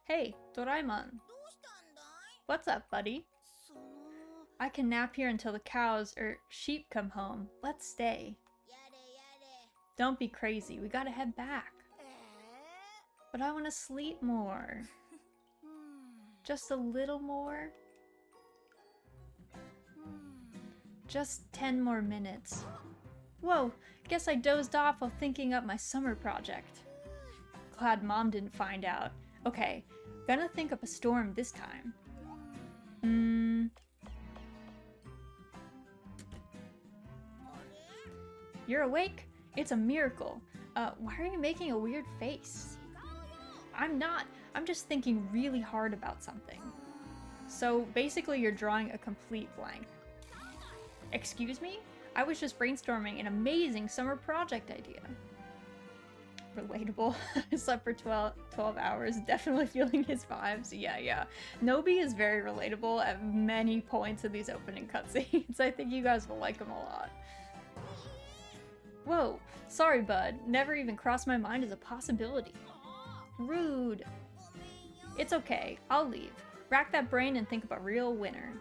Hey, Doraemon. What's up, buddy? I can nap here until the cows or sheep come home. Let's stay. Don't be crazy. We gotta head back. But I want to sleep more. Just a little more. Just 10 more minutes. Whoa, guess I dozed off while thinking up my summer project. Glad Mom didn't find out. Okay, gonna think up a storm this time. You're awake? It's a miracle. Why are you making a weird face? I'm not. I'm just thinking really hard about something. So basically you're drawing a complete blank. Excuse me? I was just brainstorming an amazing summer project idea. Relatable. I slept for 12 hours, definitely feeling his vibes. Yeah. Nobi is very relatable at many points in these opening cutscenes. I think you guys will like him a lot. Whoa, sorry bud, never even crossed my mind as a possibility. Rude. It's okay, I'll leave. Rack that brain and think of a real winner.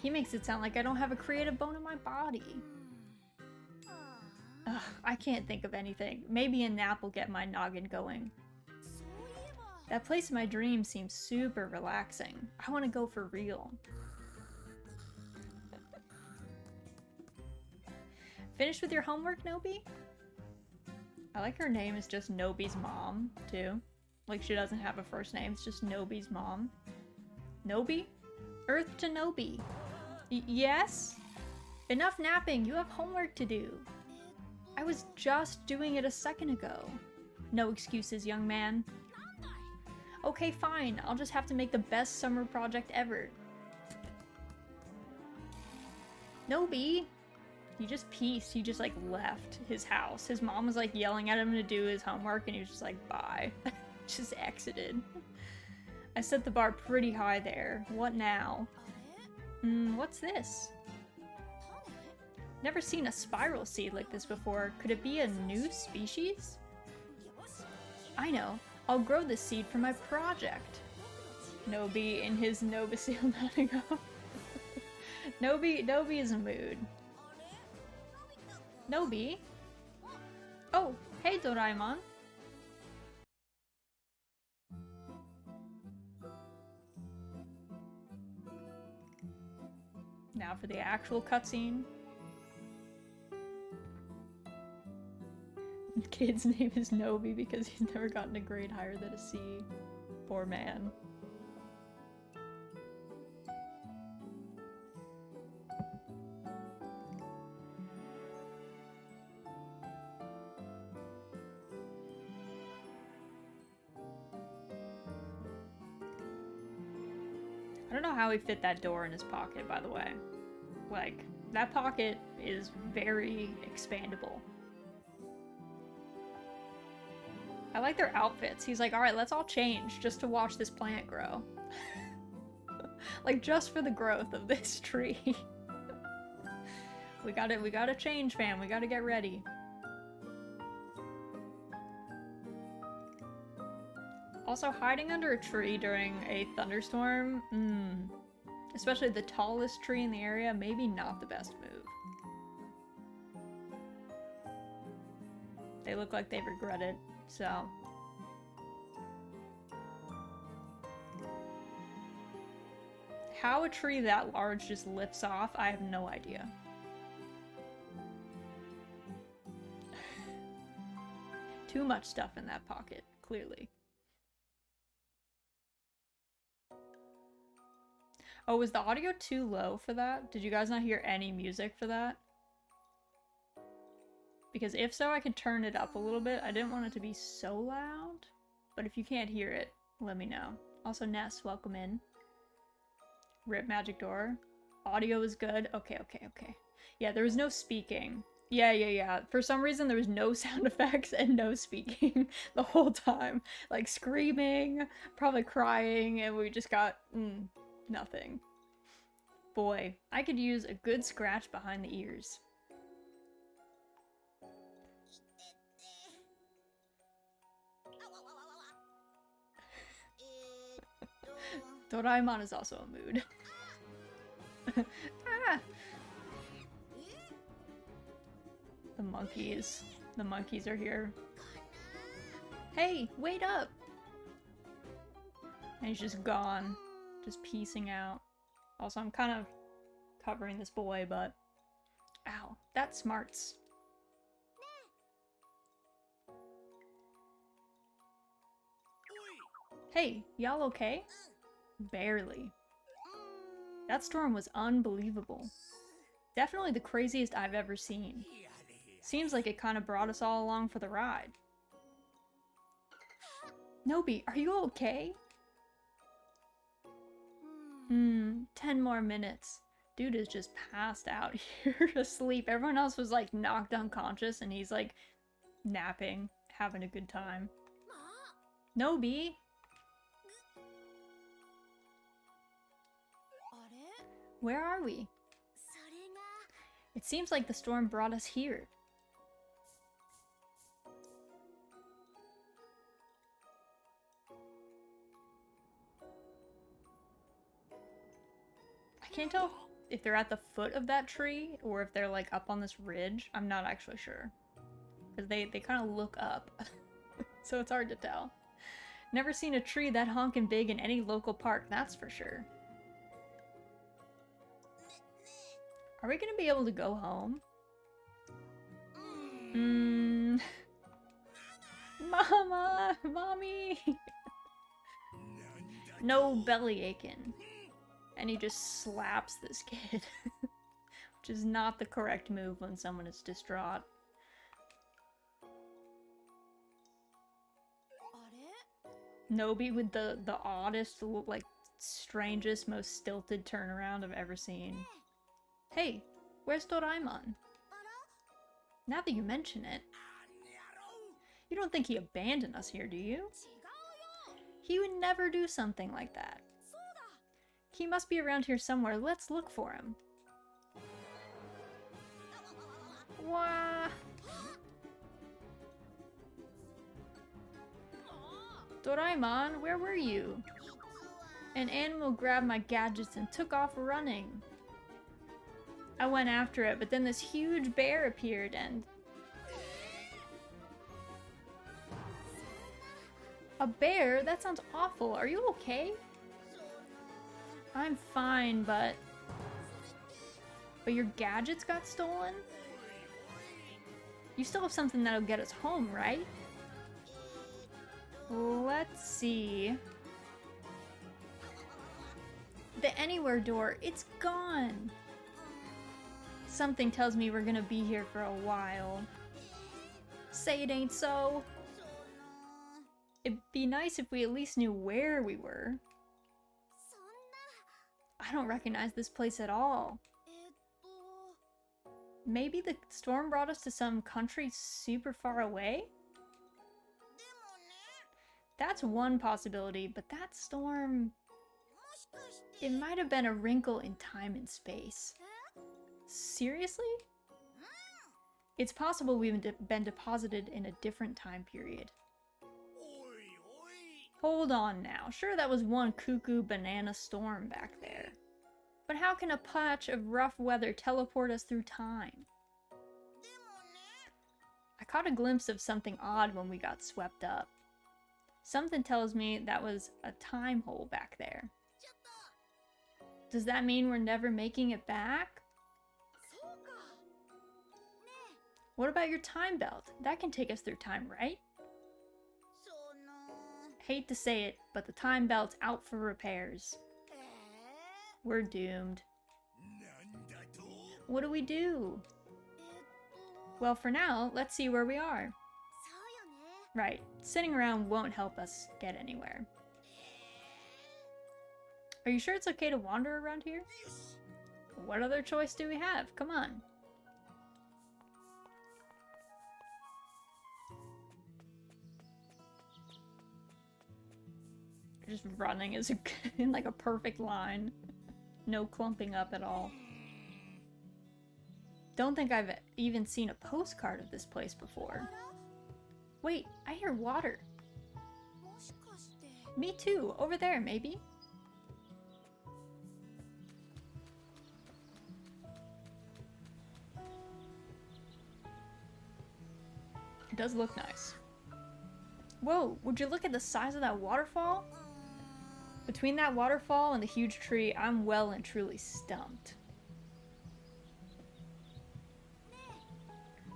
He makes it sound like I don't have a creative bone in my body. Ugh, I can't think of anything. Maybe a nap will get my noggin going. That place in my dream seems super relaxing. I want to go for real. Finished with your homework, Nobi? I like her name is just Nobi's mom, too. Like she doesn't have a first name, it's just Nobi's mom. Nobi? Earth to Nobi. Yes? Enough napping, you have homework to do. I was just doing it a second ago. No excuses, young man. Okay, fine. I'll just have to make the best summer project ever. Nobi! He just peaced. He just, like, left his house. His mom was, like, yelling at him to do his homework, and he was just like, bye. Just exited. I set the bar pretty high there. What now? What's this? Never seen a spiral seed like this before. Could it be a new species? I know. I'll grow this seed for my project. Nobi in his Nobisil nodding off. Nobi is a mood. Nobi? Oh, hey Doraemon. Now for the actual cutscene. The kid's name is Nobi because he's never gotten a grade higher than a C. Poor man. I don't know how he fit that door in his pocket, by the way. Like, that pocket is very expandable. I like their outfits. He's like, alright, let's all change just to watch this plant grow. Like, just for the growth of this tree. We gotta change, fam. We gotta get ready. Also, hiding under a tree during a thunderstorm, especially the tallest tree in the area, maybe not the best move. They look like they regret it, so. How a tree that large just lifts off, I have no idea. Too much stuff in that pocket, clearly. Oh, was the audio too low for that? Did you guys not hear any music for that? Because if so, I could turn it up a little bit. I didn't want it to be so loud. But if you can't hear it, let me know. Also, Ness, welcome in. Rip Magic Door. Audio is good. Okay. Yeah, there was no speaking. Yeah. For some reason, there was no sound effects and no speaking the whole time. Like, screaming, probably crying, and we just got... nothing. Boy, I could use a good scratch behind the ears. Doraemon is also a mood. Ah! The monkeys. The monkeys are here. Hey, wait up! And he's just gone. Just piecing out. Also, I'm kind of covering this boy, but... Ow, that smarts. Hey, y'all okay? Barely. That storm was unbelievable. Definitely the craziest I've ever seen. Seems like it kind of brought us all along for the ride. Nobi, are you okay? 10 more minutes. Dude is just passed out here asleep. Everyone else was like knocked unconscious and he's like napping, having a good time. Nobi! Where are we? It seems like the storm brought us here. I can't tell if they're at the foot of that tree or if they're like up on this ridge. I'm not actually sure. Because they kind of look up. So it's hard to tell. Never seen a tree that honkin' big in any local park, that's for sure. Are we gonna be able to go home? Mama! Mommy! No belly aching. And he just slaps this kid. Which is not the correct move when someone is distraught. Nobi with the oddest, like, strangest, most stilted turnaround I've ever seen. Hey, where's Doraemon? Now that you mention it. You don't think he abandoned us here, do you? He would never do something like that. He must be around here somewhere. Let's look for him. Wah! Doraemon, where were you? An animal grabbed my gadgets and took off running. I went after it, but then this huge bear appeared and... A bear? That sounds awful. Are you okay? I'm fine, but your gadgets got stolen? You still have something that'll get us home, right? Let's see. The anywhere door, it's gone. Something tells me we're gonna be here for a while. Say it ain't so. It'd be nice if we at least knew where we were. I don't recognize this place at all. Maybe the storm brought us to some country super far away? That's one possibility, but that storm... It might have been a wrinkle in time and space. Seriously? It's possible we've been deposited in a different time period. Hold on now. Sure, that was one cuckoo banana storm back there. But how can a patch of rough weather teleport us through time? I caught a glimpse of something odd when we got swept up. Something tells me that was a time hole back there. Does that mean we're never making it back? What about your time belt? That can take us through time, right? Hate to say it, but the time belt's out for repairs. We're doomed. What do we do? Well, for now, let's see where we are. Right, sitting around won't help us get anywhere. Are you sure it's okay to wander around here? What other choice do we have? Come on. Just running is in like a perfect line. No clumping up at all. Don't think I've even seen a postcard of this place before. Wait, I hear water. Me too, over there maybe. does look nice. Whoa, would you look at the size of that waterfall? Between that waterfall and the huge tree, I'm well and truly stumped.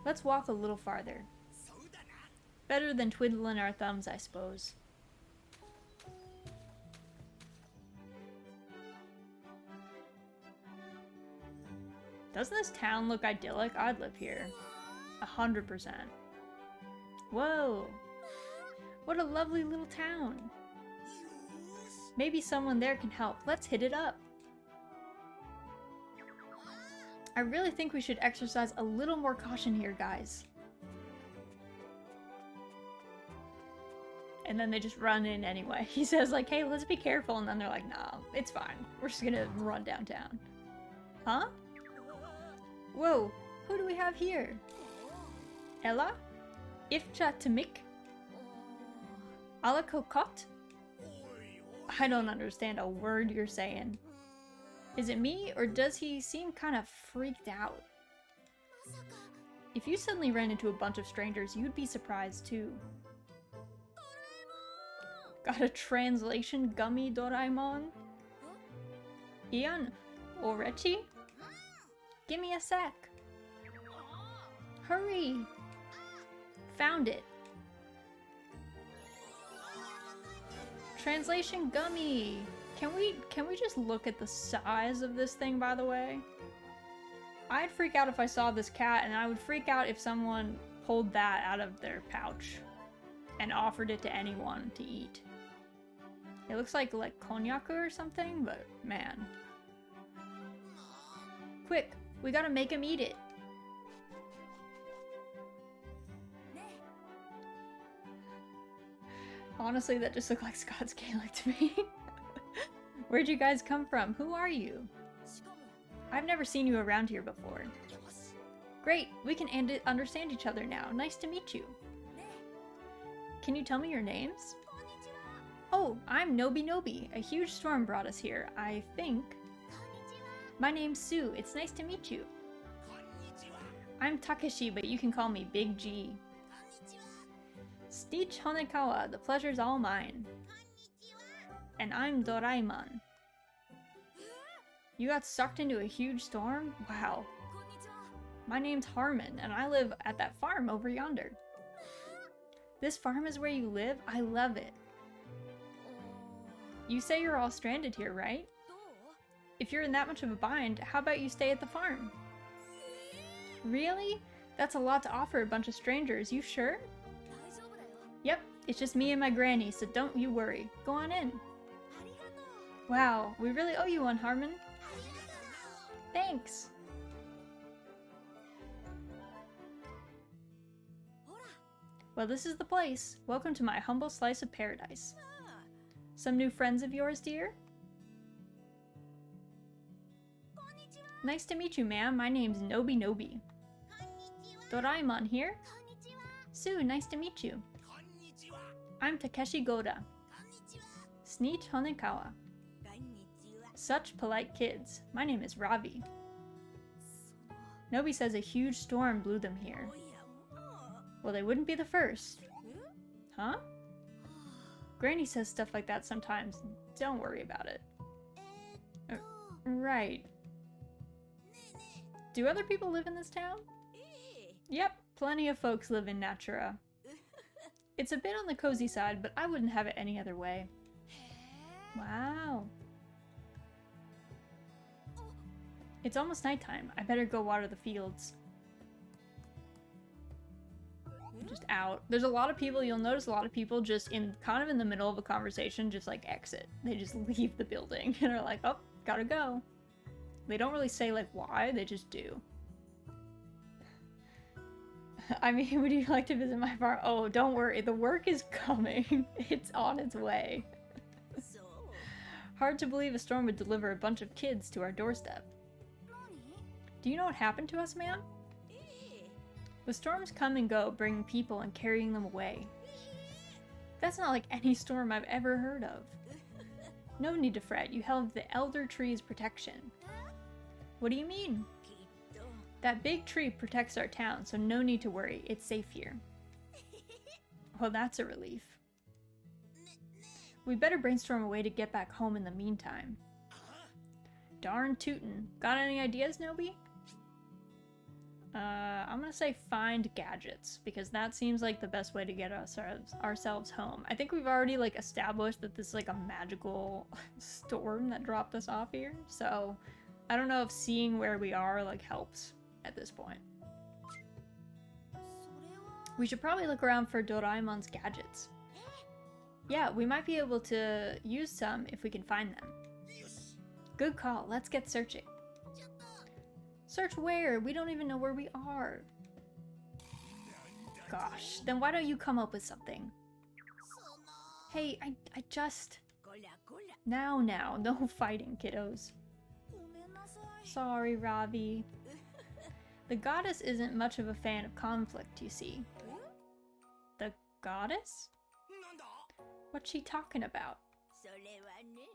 Let's walk a little farther. Better than twiddling our thumbs, I suppose. Doesn't this town look idyllic? I'd live here. 100%. Whoa! What a lovely little town. Maybe someone there can help. Let's hit it up. I really think we should exercise a little more caution here, guys. And then they just run in anyway. He says like, hey, let's be careful. And then they're like, nah, it's fine. We're just gonna run downtown. Huh? Whoa, who do we have here? Ella? Ifcha Tamik? Alakokot? I don't understand a word you're saying. Is it me, or does he seem kind of freaked out? If you suddenly ran into a bunch of strangers, you'd be surprised too. Got a translation gummy, Doraemon? Ian, or Riichi? Give me a sec. Hurry! Found it. Translation gummy! Can we just look at the size of this thing, by the way? I'd freak out if I saw this cat, and I would freak out if someone pulled that out of their pouch and offered it to anyone to eat. It looks like konjac or something, but man. Quick, we gotta make him eat it. Honestly, that just looked like Scott's Gaelic to me. Where'd you guys come from? Who are you? I've never seen you around here before. Great, we can understand each other now. Nice to meet you. Can you tell me your names? Oh, I'm Nobi Nobi. A huge storm brought us here, I think. My name's Sue. It's nice to meet you. I'm Takeshi, but you can call me Big G. Stitch Honekawa, the pleasure's all mine. And I'm Doraemon. You got sucked into a huge storm? Wow. My name's Harmon, and I live at that farm over yonder. This farm is where you live? I love it. You say you're all stranded here, right? If you're in that much of a bind, how about you stay at the farm? Really? That's a lot to offer a bunch of strangers, you sure? Yep, it's just me and my granny, so don't you worry. Go on in. Wow, we really owe you one, Harmon. Thanks. Well, this is the place. Welcome to my humble slice of paradise. Some new friends of yours, dear? Nice to meet you, ma'am. My name's Nobi Nobi. Doraemon here. Sue, nice to meet you. I'm Takeshi Goda. Sneech Honekawa. Such polite kids. My name is Ravi. Nobi says a huge storm blew them here. Well, they wouldn't be the first. Huh? Granny says stuff like that sometimes. Don't worry about it. Right. Do other people live in this town? Yep, plenty of folks live in Natura. It's a bit on the cozy side, but I wouldn't have it any other way. Wow. It's almost nighttime. I better go water the fields. Just out. There's a lot of people, you'll notice a lot of people just kind of in the middle of a conversation just like exit. They just leave the building and are like, oh, gotta go. They don't really say like why, they just do. I mean, would you like to visit my farm? Oh, don't worry, the work is coming. It's on its way. Hard to believe a storm would deliver a bunch of kids to our doorstep. Do you know what happened to us, ma'am? The storms come and go, bringing people and carrying them away. That's not like any storm I've ever heard of. No need to fret, you held the elder tree's protection. What do you mean? That big tree protects our town, so no need to worry, it's safe here. Well, that's a relief. We better brainstorm a way to get back home in the meantime. Darn tootin'. Got any ideas, Nobi? I'm gonna say find gadgets, because that seems like the best way to get ourselves home. I think we've already, like, established that this is, like, a magical storm that dropped us off here, so I don't know if seeing where we are, like, helps at this point. We should probably look around for Doraemon's gadgets. Yeah, we might be able to use some if we can find them. Good call, let's get searching. Search where? We don't even know where we are. Gosh, then why don't you come up with something? Hey, I just... Now, no fighting, kiddos. Sorry, Ravi. The goddess isn't much of a fan of conflict, you see. The goddess? What's she talking about?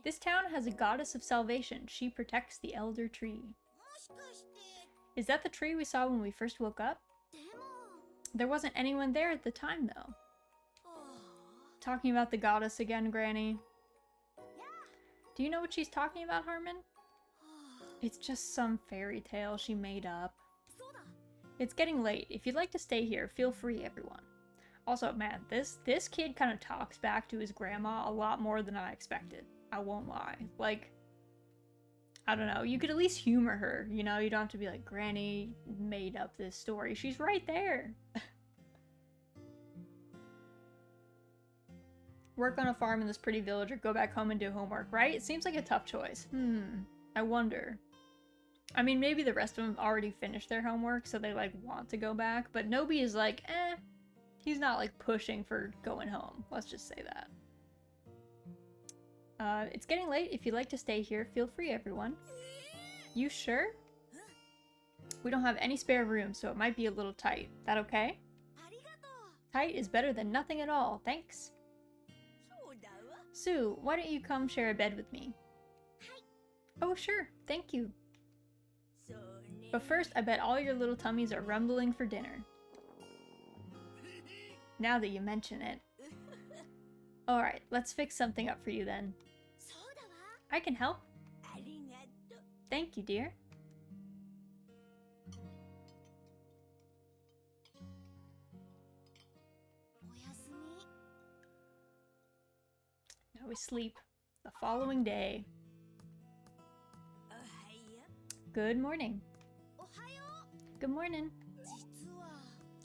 This town has a goddess of salvation. She protects the elder tree. Is that the tree we saw when we first woke up? There wasn't anyone there at the time, though. Talking about the goddess again, Granny. Do you know what she's talking about, Harmon? It's just some fairy tale she made up. It's getting late. If you'd like to stay here, feel free, everyone. Also, man, this kid kind of talks back to his grandma a lot more than I expected. I won't lie. Like, I don't know, you could at least humor her, you know? You don't have to be like, Granny made up this story. She's right there. Work on a farm in this pretty village or go back home and do homework, right? It seems like a tough choice. I wonder. I mean, maybe the rest of them already finished their homework, so they, like, want to go back, but Nobi is like, he's not, like, pushing for going home. Let's just say that. It's getting late. If you'd like to stay here, feel free, everyone. You sure? We don't have any spare room, so it might be a little tight. That okay? Tight is better than nothing at all. Thanks. Sue, why don't you come share a bed with me? Oh, sure. Thank you. But first, I bet all your little tummies are rumbling for dinner. Now that you mention it. Alright, let's fix something up for you then. I can help. Thank you, dear. Now we sleep. The following day. Good morning. Good morning.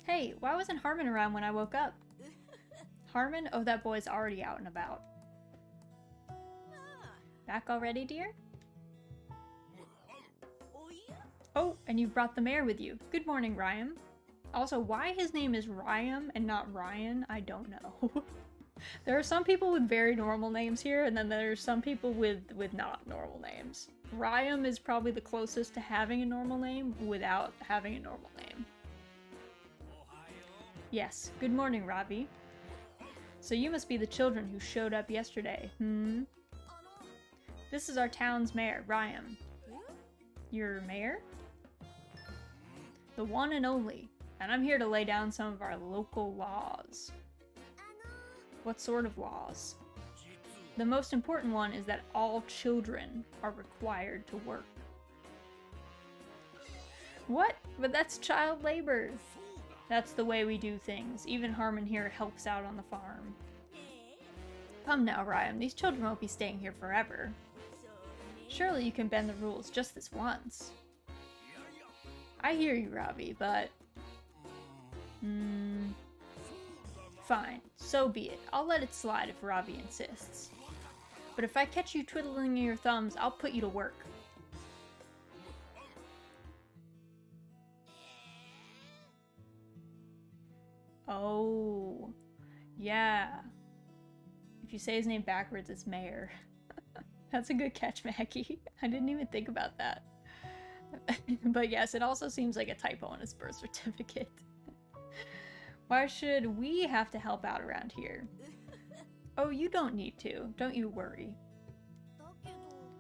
Hey, why wasn't Harmon around when I woke up? Harmon? Oh, that boy's already out and about. Back already, dear? Oh, and you brought the mayor with you. Good morning, Ryam. Also, why his name is Ryam and not Ryan, I don't know. There are some people with very normal names here, and then there's some people with not normal names. Ryam is probably the closest to having a normal name without having a normal name. Yes, good morning, Ravi. So you must be the children who showed up yesterday, This is our town's mayor, Ryam. Your mayor? The one and only. And I'm here to lay down some of our local laws. What sort of laws? The most important one is that all children are required to work. What? But that's child labor. That's the way we do things. Even Harmon here helps out on the farm. Come now, Ryam. These children won't be staying here forever. Surely you can bend the rules just this once. I hear you, Ravi, but... Fine. So be it. I'll let it slide if Ravi insists. But if I catch you twiddling your thumbs, I'll put you to work. Oh, yeah. If you say his name backwards, it's Mayor. That's a good catch, Maggie. I didn't even think about that. But yes, it also seems like a typo on his birth certificate. Why should we have to help out around here? Oh, you don't need to. Don't you worry.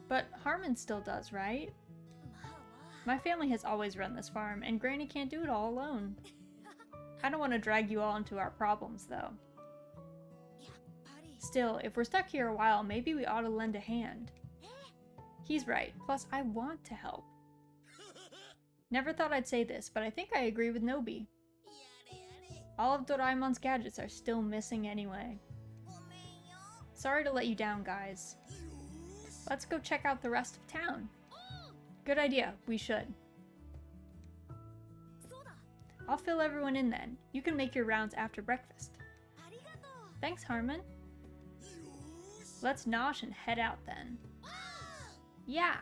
But Harmon still does, right? My family has always run this farm, and Granny can't do it all alone. I don't want to drag you all into our problems, though. Still, if we're stuck here a while, maybe we ought to lend a hand. He's right. Plus, I want to help. Never thought I'd say this, but I think I agree with Nobi. All of Doraemon's gadgets are still missing anyway. Sorry to let you down, guys. Let's go check out the rest of town. Good idea, we should. I'll fill everyone in then. You can make your rounds after breakfast. Thanks, Harmon. Let's nosh and head out then. Yeah!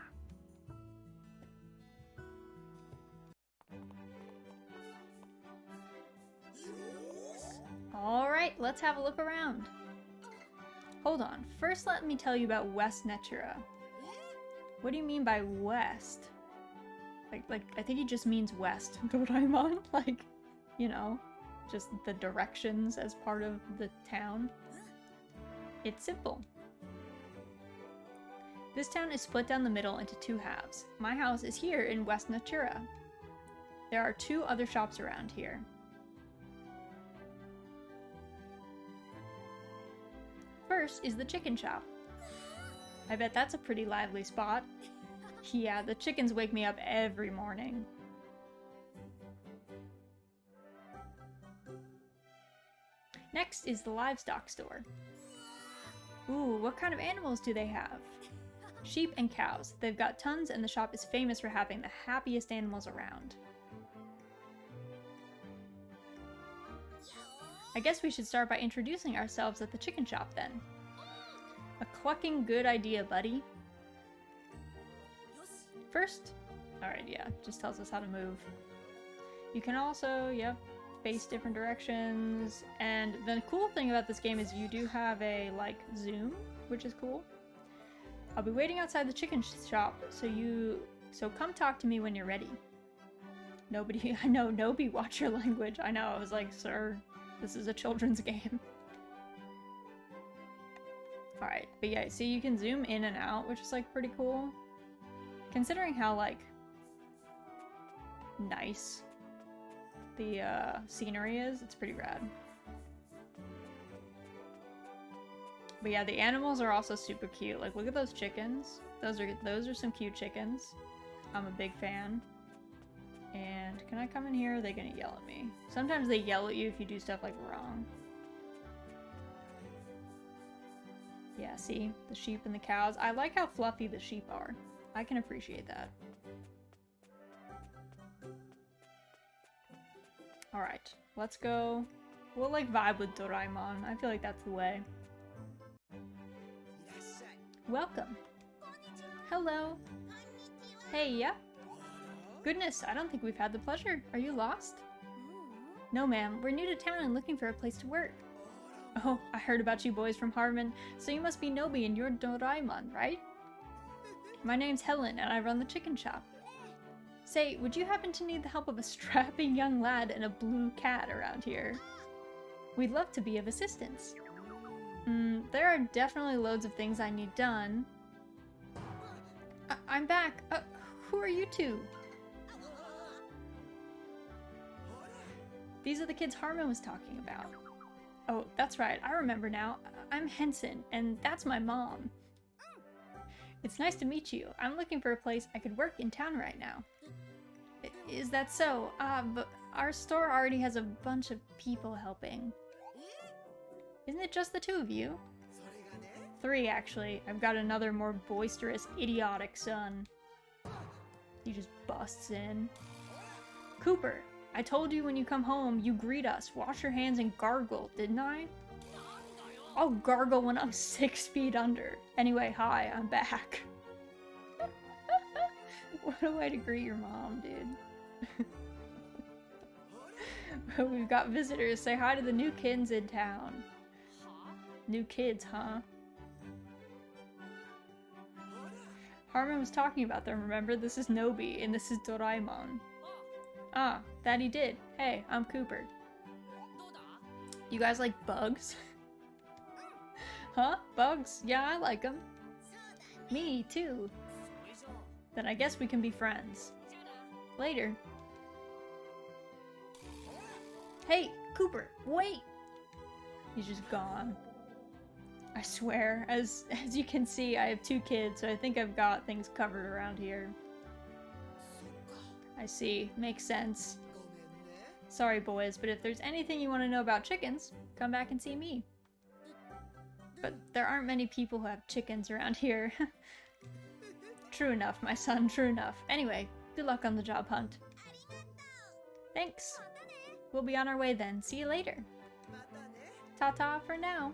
Alright, let's have a look around. Hold on, first let me tell you about West Natura. What do you mean by west? Like I think he just means west, Doraemon. Like, you know, just the directions as part of the town. It's simple. This town is split down the middle into two halves. My house is here in West Natura. There are 2 other shops around here. First is the chicken shop. I bet that's a pretty lively spot. Yeah, the chickens wake me up every morning. Next is the livestock store. Ooh, what kind of animals do they have? Sheep and cows. They've got tons, and the shop is famous for having the happiest animals around. I guess we should start by introducing ourselves at the chicken shop then. A clucking good idea, buddy. First, alright, yeah, just tells us how to move. You can also, yep, face different directions. And the cool thing about this game is you do have a, like, zoom, which is cool. I'll be waiting outside the chicken shop, so come talk to me when you're ready. Nobody, I know, Nobi, watch your language. I know, I was like, sir, this is a children's game. Alright, but yeah, see, you can zoom in and out, which is, like, pretty cool. Considering how, like, nice the scenery is, it's pretty rad. But yeah, the animals are also super cute. Like, look at those chickens. Those are some cute chickens. I'm a big fan. And can I come in here? Or are they gonna yell at me? Sometimes they yell at you if you do stuff like wrong. Yeah, see? The sheep and the cows. I like how fluffy the sheep are. I can appreciate that. Alright, let's go. We'll like vibe with Doraemon. I feel like that's the way. Welcome. Hello. Hey, yeah? Goodness, I don't think we've had the pleasure. Are you lost? No, ma'am. We're new to town and looking for a place to work. Oh, I heard about you boys from Harmon, so you must be Nobi and you're Doraemon, right? My name's Helen and I run the chicken shop. Say, would you happen to need the help of a strapping young lad and a blue cat around here? We'd love to be of assistance. There are definitely loads of things I need done. I'm back. Who are you two? These are the kids Harmon was talking about. Oh, that's right. I remember now. I'm Henson, and that's my mom. It's nice to meet you. I'm looking for a place I could work in town right now. Is that so? But our store already has a bunch of people helping. Isn't it just the 2 of you? 3, actually. I've got another more boisterous, idiotic son. He just busts in. Cooper, I told you when you come home, you greet us, wash your hands, and gargle, didn't I? I'll gargle when I'm 6 feet under. Anyway, hi, I'm back. What a way to greet your mom, dude. We've got visitors. Say hi to the new kids in town. New kids, huh? Harmon was talking about them, remember? This is Nobi, and this is Doraemon. Ah, that he did. Hey, I'm Cooper. You guys like bugs? Huh? Bugs? Yeah, I like them. Me, too. Then I guess we can be friends. Later. Hey, Cooper, wait! He's just gone. I swear, as you can see, I have 2 kids, so I think I've got things covered around here. I see. Makes sense. Sorry, boys, but if there's anything you want to know about chickens, come back and see me. But there aren't many people who have chickens around here. True enough, my son, true enough. Anyway, good luck on the job hunt. Thanks. We'll be on our way then. See you later. Ta-ta for now.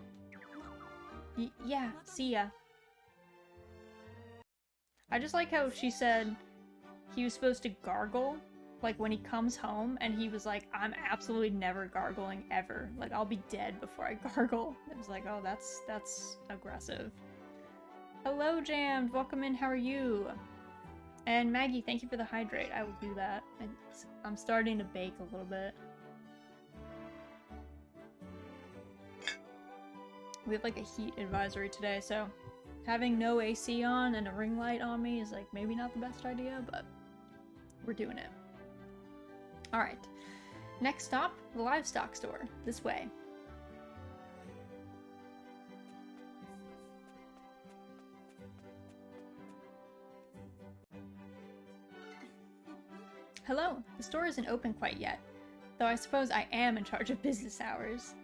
Yeah, see ya. I just like how she said he was supposed to gargle, like when he comes home, and he was like, I'm absolutely never gargling ever. Like, I'll be dead before I gargle. It was like, oh, that's aggressive. Hello, Jammed. Welcome in. How are you? And Maggie, thank you for the hydrate. I will do that. I'm starting to bake a little bit. We have like a heat advisory today, so having no AC on and a ring light on me is like maybe not the best idea, but we're doing it. Alright, next stop, the livestock store. This way. Hello, the store isn't open quite yet, though I suppose I am in charge of business hours.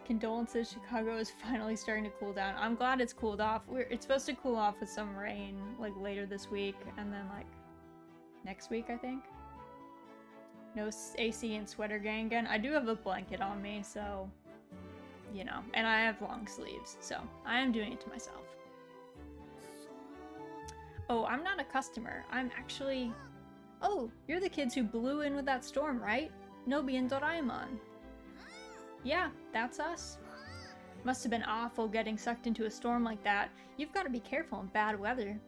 Condolences, Chicago is finally starting to cool down. I'm glad it's cooled off. It's supposed to cool off with some rain, like, later this week, and then, like, next week, I think. No AC and sweater gang again. I do have a blanket on me, so, you know, and I have long sleeves, so I am doing it to myself. Oh, I'm not a customer. I'm actually... Oh, you're the kids who blew in with that storm, right? Nobi and Doraemon. Yeah, that's us. Must have been awful getting sucked into a storm like that. You've got to be careful in bad weather.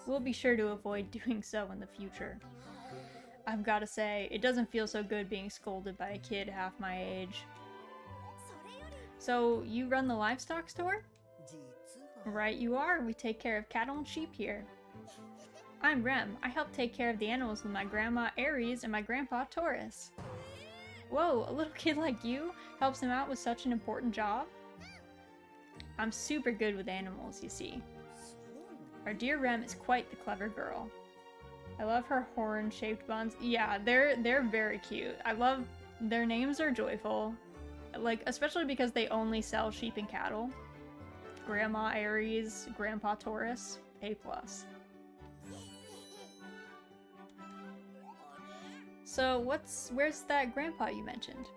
We'll be sure to avoid doing so in the future. I've got to say, it doesn't feel so good being scolded by a kid half my age. So, you run the livestock store? Right you are. We take care of cattle and sheep here. I'm Rem. I help take care of the animals with my grandma Aries and my grandpa Taurus. Whoa, a little kid like you helps him out with such an important job? I'm super good with animals, you see. Our dear Rem is quite the clever girl. I love her horn-shaped buns. Yeah, they're very cute. I love... Their names are joyful. Like, especially because they only sell sheep and cattle. Grandma Aries, Grandpa Taurus, A+. So, where's that grandpa you mentioned?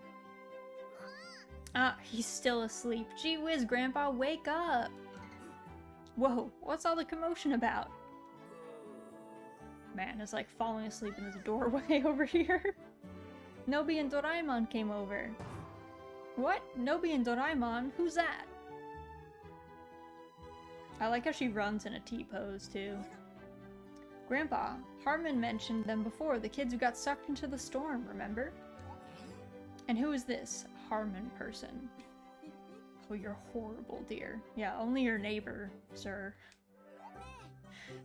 Ah, he's still asleep. Gee whiz, Grandpa, wake up! Whoa, what's all the commotion about? Man is like falling asleep in this doorway over here. Nobi and Doraemon came over. What? Nobi and Doraemon? Who's that? I like how she runs in a T-pose, too. Grandpa, Harmon mentioned them before, the kids who got sucked into the storm, remember? And who is this Harmon person? Oh, you're horrible, dear. Yeah, only your neighbor, sir.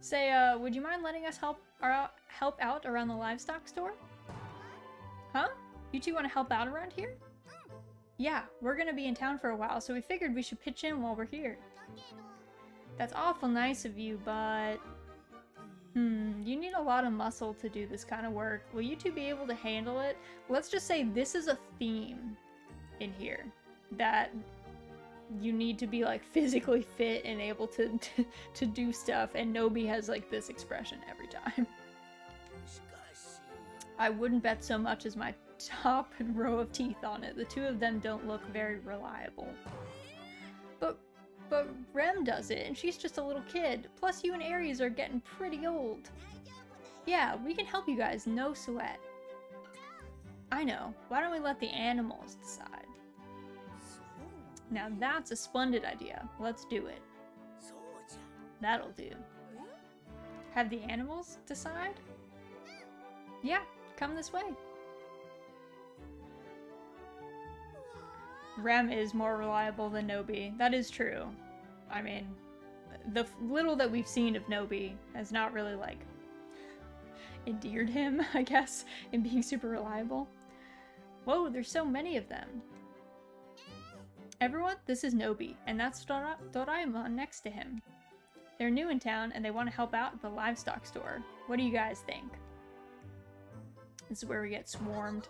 Say, would you mind letting us help out around the livestock store? Huh? You two want to help out around here? Yeah, we're gonna be in town for a while, so we figured we should pitch in while we're here. That's awful nice of you, but... you need a lot of muscle to do this kind of work. Will you two be able to handle it? Let's just say this is a theme in here. That you need to be, like, physically fit and able to do stuff, and Nobi has, like, this expression every time. I wouldn't bet so much as my top row of teeth on it. The two of them don't look very reliable. But Rem does it, and she's just a little kid. Plus you and Aries are getting pretty old. Yeah, we can help you guys, no sweat. I know. Why don't we let the animals decide? Now that's a splendid idea. Let's do it. That'll do. Have the animals decide? Yeah, come this way. Rem is more reliable than Nobi. That is true. I mean, the little that we've seen of Nobi has not really, like, endeared him, I guess, in being super reliable. Whoa, there's so many of them. Everyone, this is Nobi, and that's Doraemon next to him. They're new in town, and they want to help out at the livestock store. What do you guys think? This is where we get swarmed.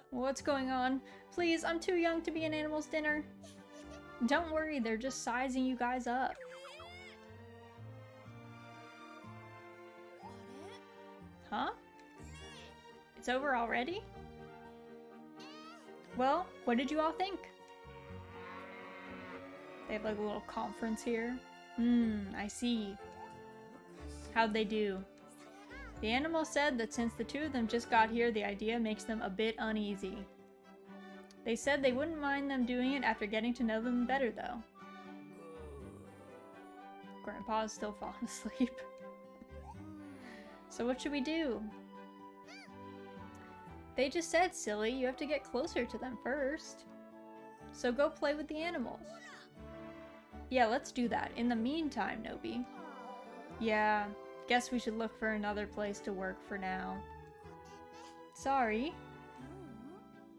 What's going on? Please, I'm too young to be an animal's dinner. Don't worry, they're just sizing you guys up. Huh? It's over already? Well, what did you all think? They have like a little conference here. I see. How'd they do? The animal said that since the two of them just got here, the idea makes them a bit uneasy. They said they wouldn't mind them doing it after getting to know them better, though. Grandpa's still falling asleep. So what should we do? They just said, silly, you have to get closer to them first. So go play with the animals. Yeah, let's do that. In the meantime, Nobi. Yeah, guess we should look for another place to work for now. Sorry.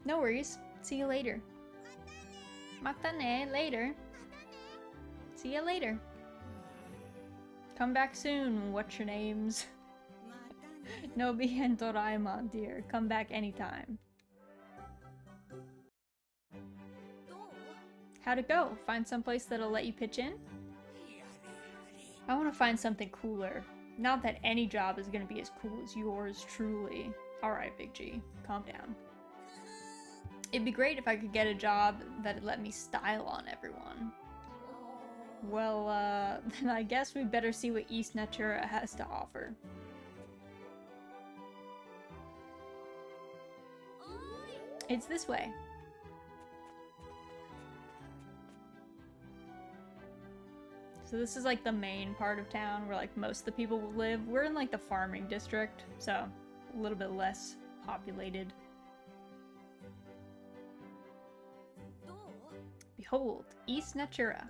No worries. See you later. Matane, later. See you later. Come back soon, what's your names? Nobi and Doraemon, dear. Come back anytime. How'd it go? Find someplace that'll let you pitch in? I want to find something cooler. Not that any job is going to be as cool as yours, truly. Alright, Big G. Calm down. It'd be great if I could get a job that'd let me style on everyone. Well, then I guess we better see what East Natura has to offer. It's this way. So this is like the main part of town where like most of the people will live. We're in like the farming district, so a little bit less populated. Behold, East Natura.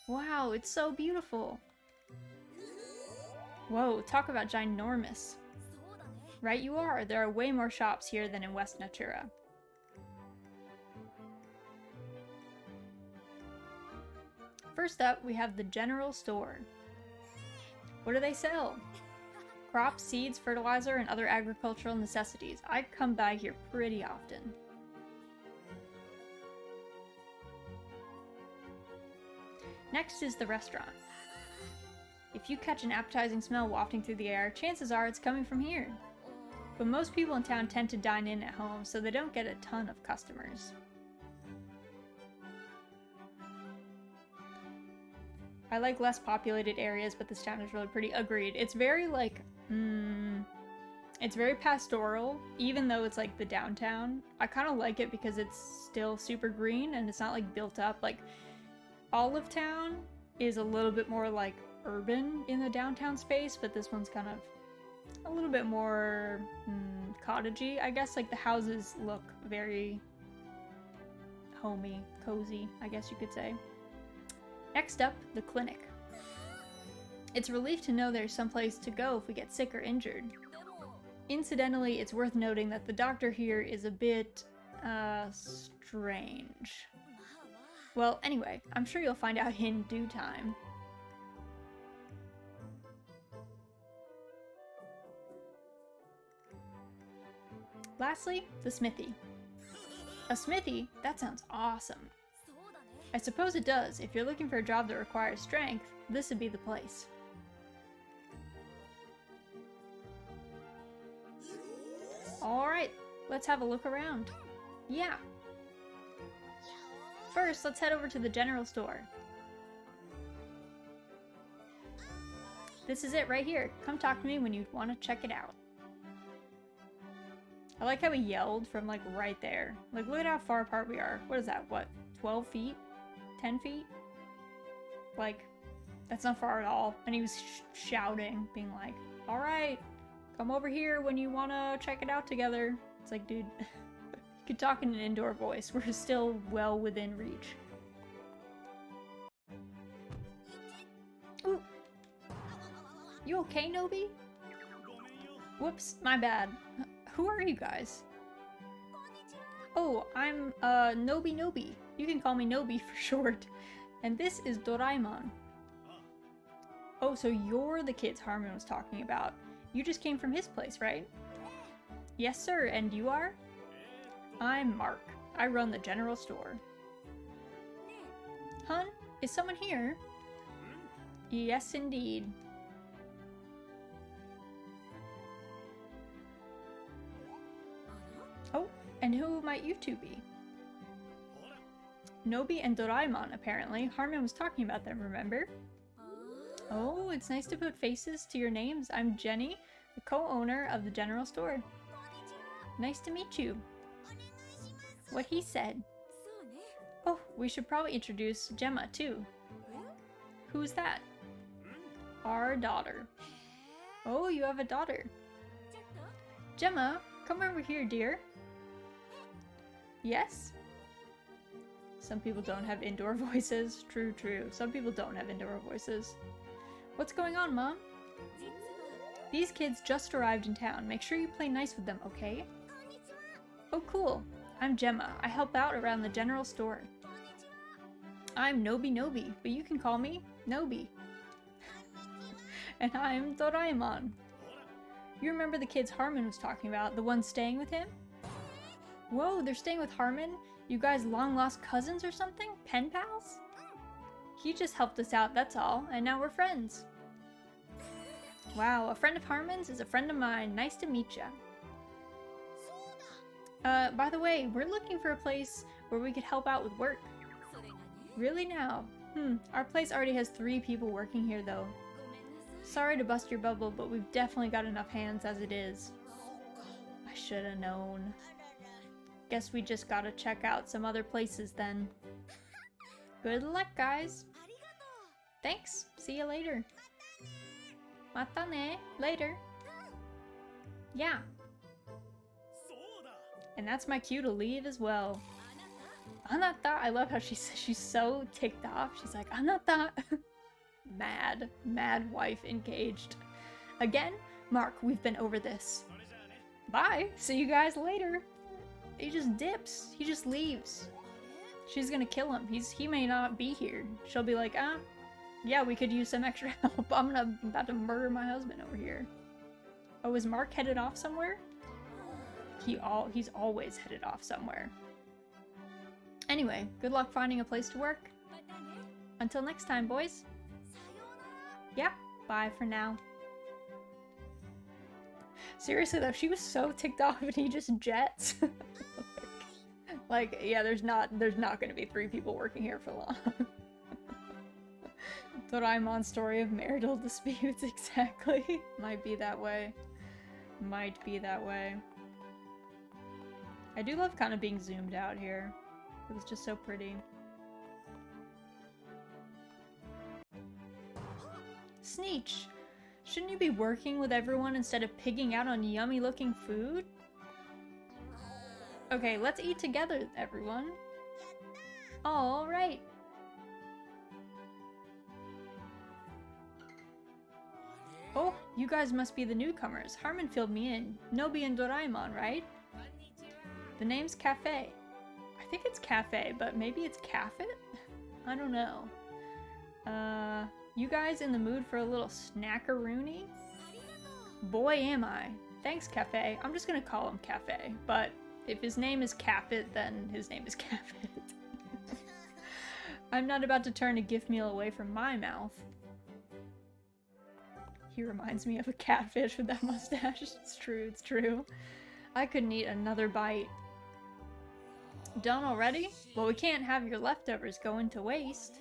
Wow, it's so beautiful. Whoa, talk about ginormous. Right you are, there are way more shops here than in West Natura. First up, we have the general store. What do they sell? Crops, seeds, fertilizer, and other agricultural necessities. I come by here pretty often. Next is the restaurant. If you catch an appetizing smell wafting through the air, chances are it's coming from here. But most people in town tend to dine in at home, so they don't get a ton of customers. I like less populated areas, but this town is really pretty. Agreed. It's very like, it's very pastoral, even though it's like the downtown. I kind of like it because it's still super green and it's not like built up. Like Olive Town is a little bit more like urban in the downtown space, but this one's kind of a little bit more cottagey, I guess. Like the houses look very homey, cozy, I guess you could say. Next up, the clinic. It's a relief to know there's someplace to go if we get sick or injured. Incidentally, it's worth noting that the doctor here is a bit, strange. Well, anyway, I'm sure you'll find out in due time. Lastly, the smithy. A smithy? That sounds awesome. I suppose it does. If you're looking for a job that requires strength, this would be the place. Alright, let's have a look around. Yeah. First, let's head over to the general store. This is it right here. Come talk to me when you want to check it out. I like how he yelled from like right there. Like look at how far apart we are. What is that? What? 12 feet? 10 feet? Like, that's not far at all. And he was shouting, being like, alright, come over here when you want to check it out together. It's like, dude, you could talk in an indoor voice. We're still well within reach. Ooh. You okay, Nobi? Whoops, my bad. Who are you guys? Oh, I'm, Nobi. You can call me Nobi for short. And this is Doraemon. Oh, so you're the kids Harmon was talking about. You just came from his place, right? Yes, sir. And you are? I'm Mark. I run the general store. Hun, is someone here? Yes, indeed. Oh, and who might you two be? Nobi and Doraemon, apparently. Harmon was talking about them, remember? Oh, it's nice to put faces to your names. I'm Jenny, the co-owner of the general store. Nice to meet you. What he said. Oh, we should probably introduce Gemma, too. Who's that? Our daughter. Oh, you have a daughter. Gemma, come over here, dear. Yes? Some people don't have indoor voices. True, true. Some people don't have indoor voices. What's going on, Mom? These kids just arrived in town. Make sure you play nice with them, okay? Oh, cool. I'm Gemma. I help out around the general store. I'm Nobi, but you can call me Nobi. And I'm Doraemon. You remember the kids Harmon was talking about, the ones staying with him? Whoa, they're staying with Harmon? You guys long-lost cousins or something? Pen pals? He just helped us out, that's all, and now we're friends. Wow, a friend of Harmon's is a friend of mine. Nice to meet ya. By the way, we're looking for a place where we could help out with work. Really now? Our place already has 3 people working here though. Sorry to bust your bubble, but we've definitely got enough hands as it is. I should have known. Guess we just gotta check out some other places then. Good luck, guys. Thanks. See you later. Mata ne. Later. Yeah. And that's my cue to leave as well. Anata. I love how she's so ticked off. She's like, Anata. Mad wife engaged. Again, Mark, we've been over this. Bye. See you guys later. He just dips. He just leaves. She's gonna kill him. He may not be here. She'll be like, yeah, we could use some extra help. I'm about to murder my husband over here. Oh, is Mark headed off somewhere? He's always headed off somewhere. Anyway, good luck finding a place to work. Until next time, boys. Yeah, bye for now. Seriously though, she was so ticked off and he just jets. Like, yeah, there's not gonna be 3 people working here for long. Doraemon's story of marital disputes, exactly. Might be that way. Might be that way. I do love kind of being zoomed out here. It was just so pretty. Sneech! Shouldn't you be working with everyone instead of pigging out on yummy looking food? Okay, let's eat together, everyone. Alright. Oh, you guys must be the newcomers. Harmon filled me in. Nobi and Doraemon, right? The name's Cafe. I think it's Cafe, but maybe it's Caffet? I don't know. You guys in the mood for a little snackaroony? Boy, am I. Thanks, Cafe. I'm just gonna call him Cafe, but if his name is Caffet, then his name is Caffet. I'm not about to turn a gift meal away from my mouth. He reminds me of a catfish with that mustache. It's true, it's true. I couldn't eat another bite. Done already? Well, we can't have your leftovers going to waste.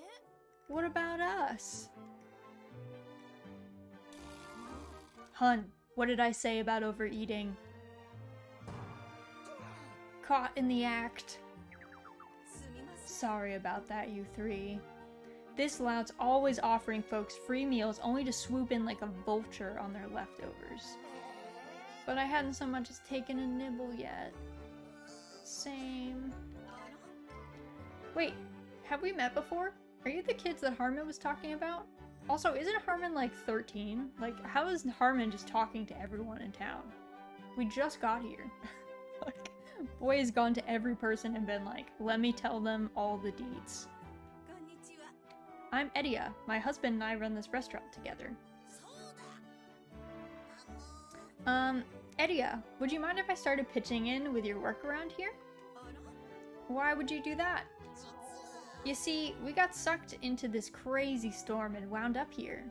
What about us? Hun, what did I say about overeating? Caught in the act. Sorry about that, you 3. This lout's always offering folks free meals only to swoop in like a vulture on their leftovers. But I hadn't so much as taken a nibble yet. Same. Wait, have we met before? Are you the kids that Harmon was talking about? Also, isn't Harmon like 13? Like, how is Harmon just talking to everyone in town? We just got here. Like, Boy has gone to every person and been like, let me tell them all the deeds. I'm Edia. My husband and I run this restaurant together. Edia, would you mind if I started pitching in with your work around here? Why would you do that? You see, we got sucked into this crazy storm and wound up here.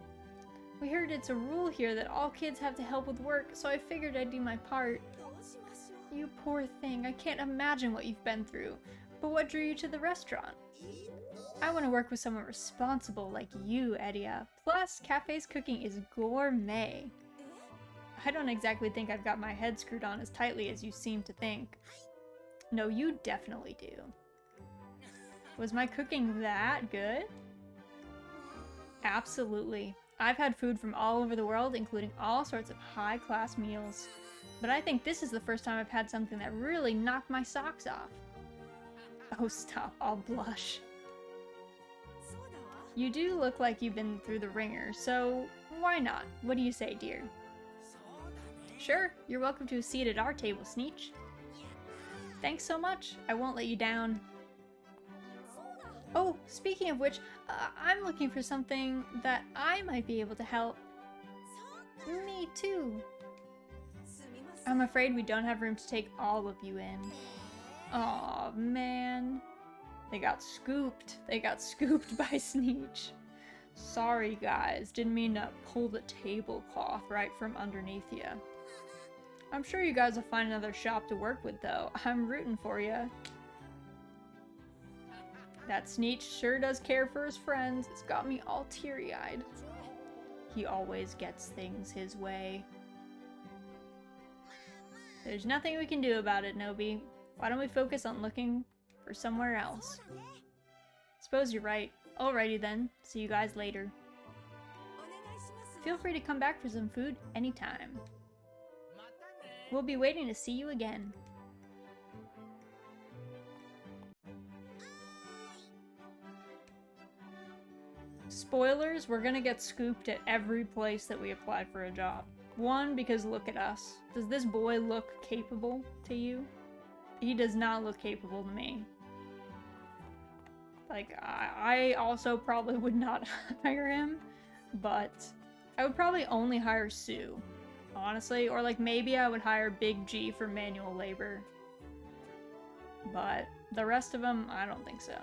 We heard it's a rule here that all kids have to help with work, so I figured I'd do my part. You poor thing, I can't imagine what you've been through. But what drew you to the restaurant? I want to work with someone responsible like you, Edia. Plus, Cafe's cooking is gourmet. I don't exactly think I've got my head screwed on as tightly as you seem to think. No, you definitely do. Was my cooking that good? Absolutely. I've had food from all over the world, including all sorts of high-class meals. But I think this is the first time I've had something that really knocked my socks off. Oh, stop. I'll blush. You do look like you've been through the ringer, so why not? What do you say, dear? Sure, you're welcome to a seat at our table, Sneech. Thanks so much. I won't let you down. Oh, speaking of which, I'm looking for something that I might be able to help. Me too. I'm afraid we don't have room to take all of you in. Aw, man. They got scooped. They got scooped by Sneech. Sorry, guys. Didn't mean to pull the tablecloth right from underneath you. I'm sure you guys will find another shop to work with, though. I'm rooting for you. That Sneech sure does care for his friends. It's got me all teary-eyed. He always gets things his way. There's nothing we can do about it, Nobi. Why don't we focus on looking for somewhere else? Suppose you're right. Alrighty then. See you guys later. Feel free to come back for some food anytime. We'll be waiting to see you again. Spoilers, we're gonna get scooped at every place that we apply for a job. One, because look at us. Does this boy look capable to you? He does not look capable to me. Like, I also probably would not hire him, but I would probably only hire Sue, honestly. Or like maybe I would hire Big G for manual labor. But the rest of them, I don't think so.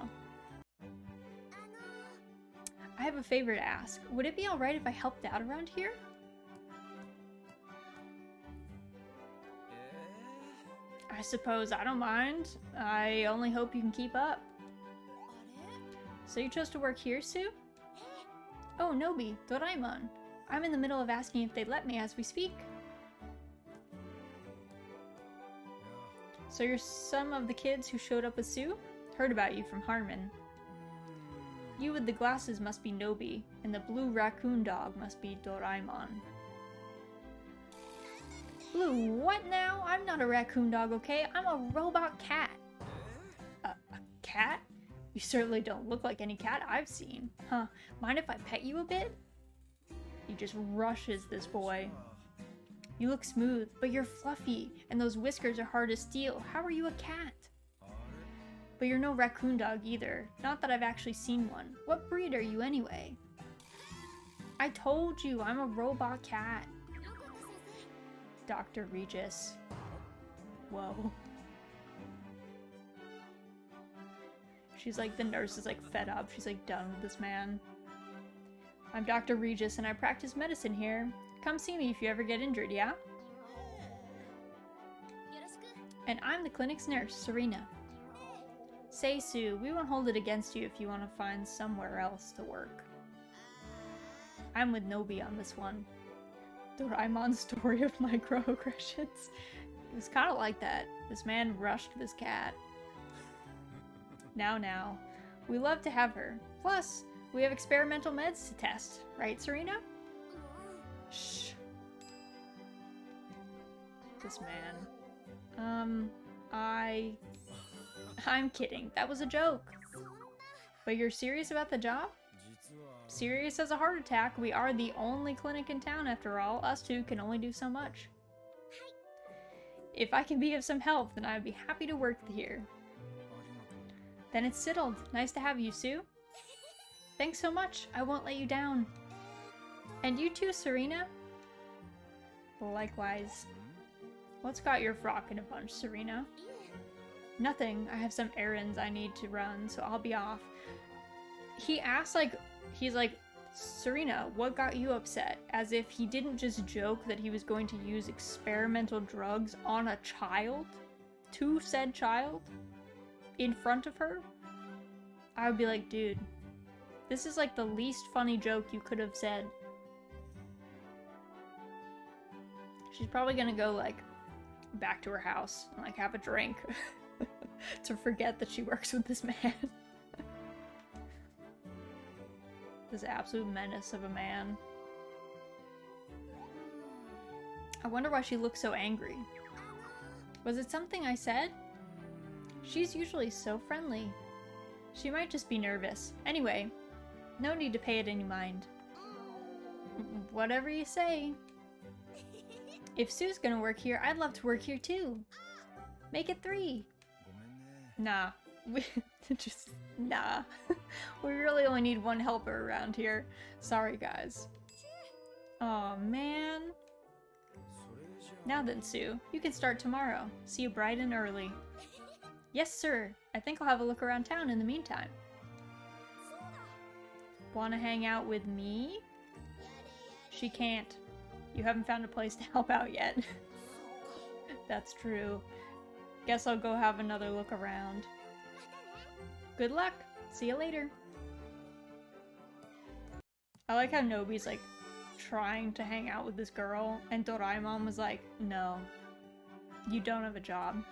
I have a favor to ask. Would it be alright if I helped out around here? I suppose I don't mind. I only hope you can keep up. So you chose to work here, Sue? Oh, Nobi, Doraemon. I'm in the middle of asking if they'd let me as we speak. So you're some of the kids who showed up with Sue? Heard about you from Harmon. You with the glasses must be Nobi, and the blue raccoon dog must be Doraemon. Blue, what now? I'm not a raccoon dog, okay? I'm a robot cat. A cat? You certainly don't look like any cat I've seen. Huh, mind if I pet you a bit? He just rushes this boy. You look smooth, but you're fluffy, and those whiskers are hard to steal. How are you a cat? But you're no raccoon dog either. Not that I've actually seen one. What breed are you anyway? I told you, I'm a robot cat. Dr. Regis. Whoa. She's like, the nurse is like fed up. She's like done with this man. I'm Dr. Regis and I practice medicine here. Come see me if you ever get injured, yeah? And I'm the clinic's nurse, Serena. Say, Sue, we won't hold it against you if you want to find somewhere else to work. I'm with Nobi on this one. Doraemon's story of microaggressions. It was kind of like that. This man rushed this cat. Now. We love to have her. Plus, we have experimental meds to test. Right, Serena? Shh. This man. I'm kidding. That was a joke. But you're serious about the job? Serious as a heart attack. We are the only clinic in town after all. Us two can only do so much. If I can be of some help, then I'd be happy to work here. Then it's settled. Nice to have you, Sue. Thanks so much. I won't let you down. And you too, Serena. Likewise. What's got your frock in a bunch, Serena? Nothing. I have some errands I need to run, so I'll be off. He asks he's like, Serena, what got you upset? As if he didn't just joke that he was going to use experimental drugs on a child? To said child? In front of her? I would be like, dude, this is like the least funny joke you could have said. She's probably gonna go like back to her house and like have a drink to forget that she works with this man. This absolute menace of a man. I wonder why she looks so angry. Was it something I said? She's usually so friendly. She might just be nervous. Anyway, no need to pay it any mind. Whatever you say. If Sue's gonna work here, I'd love to work here too. Make it 3. Nah. Nah. We really only need 1 helper around here. Sorry, guys. Aw, man. Now then, Sue, you can start tomorrow. See you bright and early. Yes, sir. I think I'll have a look around town in the meantime. Wanna hang out with me? She can't. You haven't found a place to help out yet. That's true. Guess I'll go have another look around. Good luck! See you later! I like how Nobi's like trying to hang out with this girl and Doraemon was like, no. You don't have a job.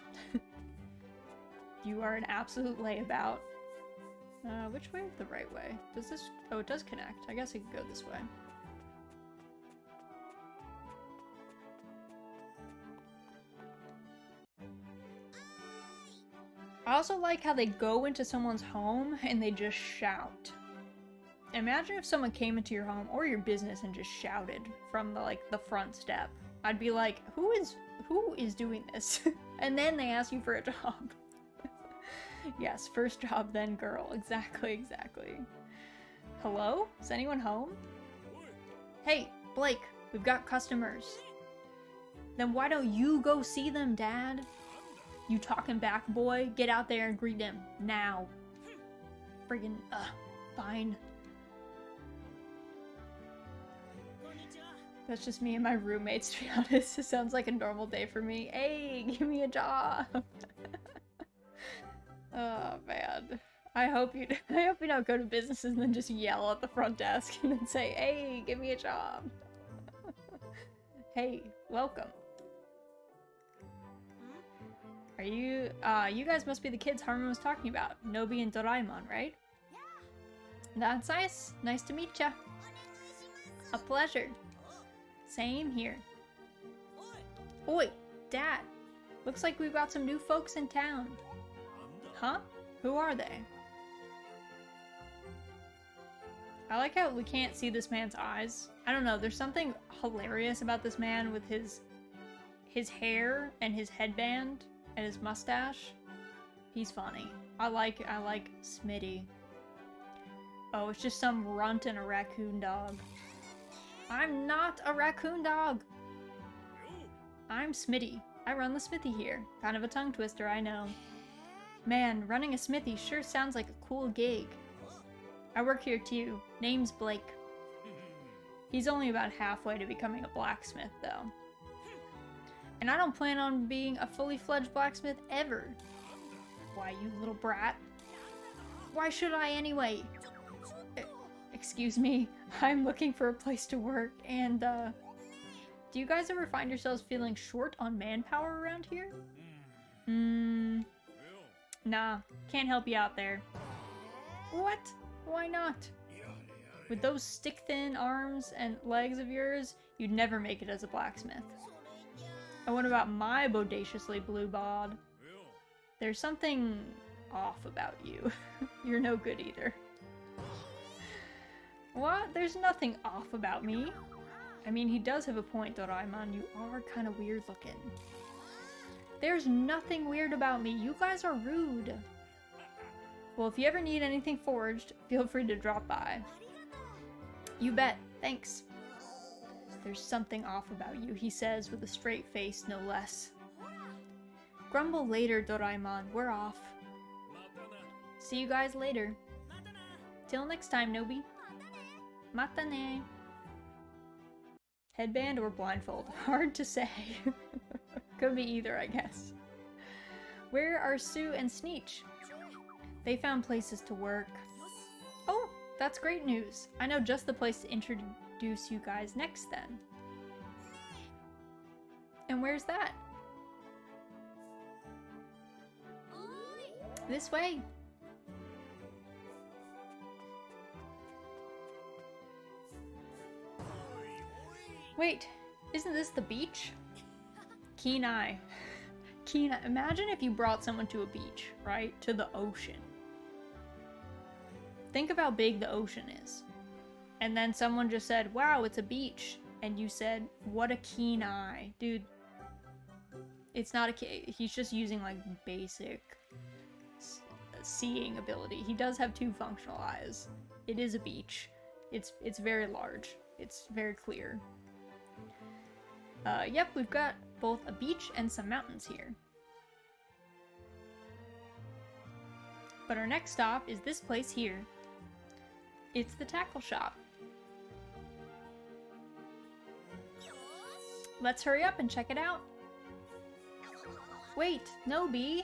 You are an absolute layabout. Which way is the right way? Does this... Oh, it does connect. I guess I could go this way. I also like how they go into someone's home and they just shout. Imagine if someone came into your home or your business and just shouted from the front step. I'd be like, who is doing this? And then they ask you for a job. Yes, first job, then girl. Exactly. Hello? Is anyone home? Hey, Blake, we've got customers. Then why don't you go see them, Dad? You talking back, boy? Get out there and greet them. Now. Friggin', fine. That's just me and my roommates, to be honest. It sounds like a normal day for me. Hey, give me a job. Oh, man. I hope you don't go to businesses and then just yell at the front desk and then say, hey, give me a job. Hey, welcome. Are you, you guys must be the kids Harmon was talking about. Nobi and Doraemon, right? That's nice. Nice to meet ya. A pleasure. Same here. Oi, Dad. Looks like we've got some new folks in town. Huh? Who are they? I like how we can't see this man's eyes. I don't know, there's something hilarious about this man with his hair and his headband and his mustache. He's funny. I like Smitty. Oh, it's just some runt and a raccoon dog. I'm not a raccoon dog! I'm Smitty. I run the smithy here. Kind of a tongue twister, I know. Man, running a smithy sure sounds like a cool gig. I work here too. Name's Blake. He's only about halfway to becoming a blacksmith, though. And I don't plan on being a fully fledged blacksmith ever. Why, you little brat? Why should I anyway? Excuse me, I'm looking for a place to work, and, do you guys ever find yourselves feeling short on manpower around here? Nah, can't help you out there. What? Why not? With those stick-thin arms and legs of yours, you'd never make it as a blacksmith. And what about my bodaciously blue bod? There's something off about you. You're no good either. What? There's nothing off about me. I mean, he does have a point, Doraemon. You are kind of weird looking. There's nothing weird about me. You guys are rude. Well, if you ever need anything forged, feel free to drop by. You bet. Thanks. There's something off about you, he says with a straight face, no less. Grumble later, Doraemon. We're off. See you guys later. Till next time, Nobi. Mata ne. Headband or blindfold? Hard to say. Could be either, I guess. Where are Sue and Sneech? They found places to work. Oh, that's great news. I know just the place to introduce you guys next then. And where's that? This way. Wait, isn't this the beach? Keen eye. Keen eye. Imagine if you brought someone to a beach, right? To the ocean. Think of how big the ocean is. And then someone just said, wow, it's a beach. And you said, what a keen eye. Dude, it's not he's just using like basic seeing ability. He does have 2 functional eyes. It is a beach. It's very large. It's very clear. Yep, we've got both a beach and some mountains here. But our next stop is this place here. It's the tackle shop. Let's hurry up and check it out. Wait, Nobi.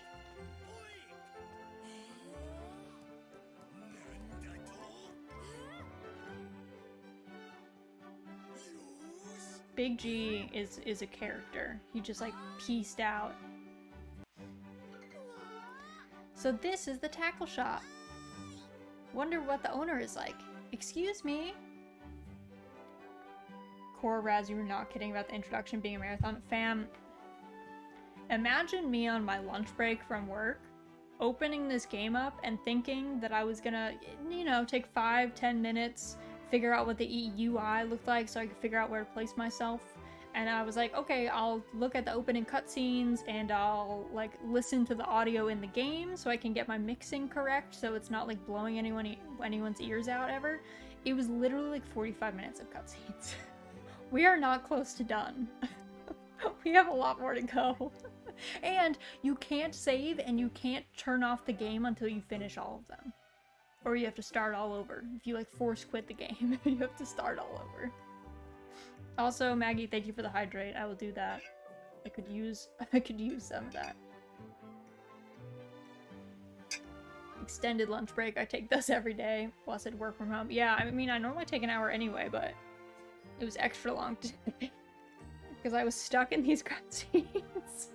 Big G is a character. He just like pieced out. So this is the tackle shop. Wonder what the owner is like. Excuse me? Cora, Raz, you were not kidding about the introduction being a marathon. Fam, imagine me on my lunch break from work, opening this game up and thinking that I was gonna, you know, take 5-10 minutes, figure out what the UI looked like so I could figure out where to place myself. And I was like, okay, I'll look at the opening cutscenes and I'll like listen to the audio in the game so I can get my mixing correct so it's not like blowing anyone's ears out ever. It was literally like 45 minutes of cutscenes. We are not close to done. We have a lot more to go. And you can't save and you can't turn off the game until you finish all of them. Or you have to start all over. If you like force quit the game, you have to start all over. Also, Maggie, thank you for the hydrate. I will do that. I could use some of that. Extended lunch break. I take those every day. Plus I'd work from home. Yeah, I mean, I normally take an hour anyway, but it was extra long today. Because I was stuck in these cutscenes.